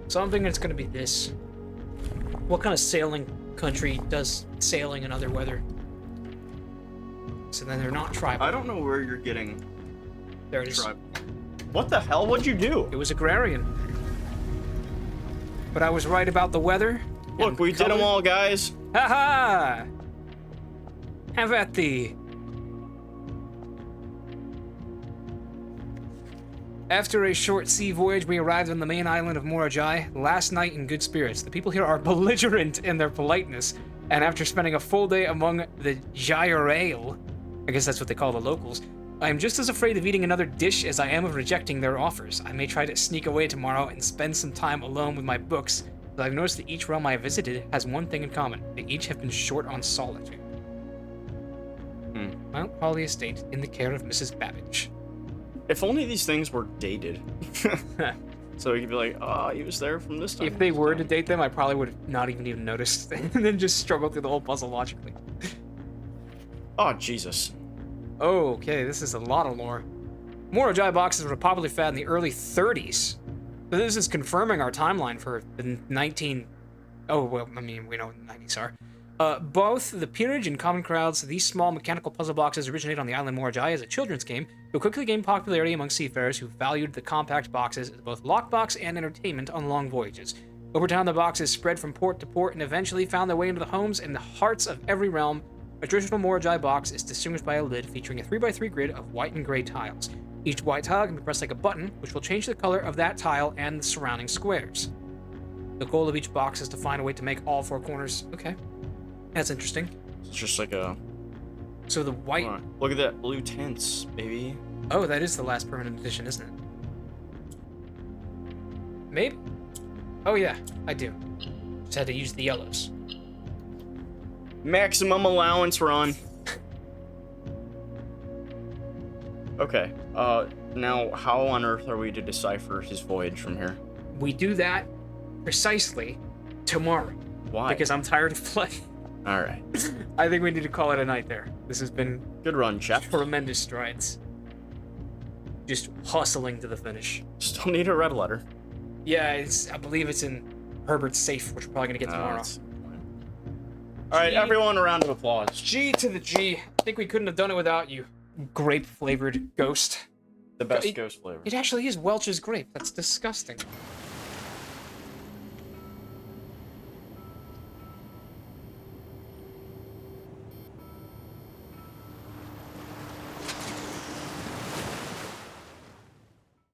So I'm thinking it's gonna be this. What kind of sailing country does sailing in other weather? So then they're not tribal. I don't know where you're getting There it is. tribal. What the hell? What'd you do? It was agrarian. But I was right about the weather. Look, and we did them color. all, guys. Ha ha! Have at thee. After a short sea voyage, we arrived on the main island of Morajai last night in good spirits. The people here are belligerent in their politeness, and after spending a full day among the Jairail, I guess that's what they call the locals, I am just as afraid of eating another dish as I am of rejecting their offers. I may try to sneak away tomorrow and spend some time alone with my books, but I've noticed that each realm I have visited has one thing in common. They each have been short on solitude. Mount Holly Estate in the care of Mrs. Babbage. If only these things were dated. So you could be like, oh, he was there from this time. If they were to date them, I probably would have not even noticed, and then just struggled through the whole puzzle logically. Oh, Jesus. Oh, okay, this is a lot of lore. Morajai boxes were popularly fad in the early 30s. So this is confirming our timeline for the 19... Oh, well, I mean, we know what the 90s are. Both the peerage and common crowds, these small mechanical puzzle boxes originate on the island Morajai as a children's game, but quickly gained popularity among seafarers who valued the compact boxes as both lockbox and entertainment on long voyages. Over time, the boxes spread from port to port and eventually found their way into the homes and the hearts of every realm. A traditional Morajai box is distinguished by a lid featuring a 3x3 grid of white and gray tiles. Each white tile can be pressed like a button, which will change the color of that tile and the surrounding squares. The goal of each box is to find a way to make all four corners. Okay. That's interesting. It's just like a... So the white... Hold on. Look at that blue tints, baby. Oh, that is the last permanent edition, isn't it? Maybe? Oh yeah, I do. Just had to use the yellows. Maximum allowance run. Okay, now how on earth are we to decipher his voyage from here? We do that precisely tomorrow. Why? Because I'm tired of playing. Alright. I think we need to call it a night there. This has been Good run, chap. tremendous strides. Just hustling to the finish. Still need a red letter. Yeah, I believe it's in Herbert's safe, which we're probably gonna get tomorrow. Alright, G- everyone, a round of applause. G to the G. I think we couldn't have done it without you. Grape-flavored ghost. The best It- ghost flavor. It actually is Welch's grape. That's disgusting.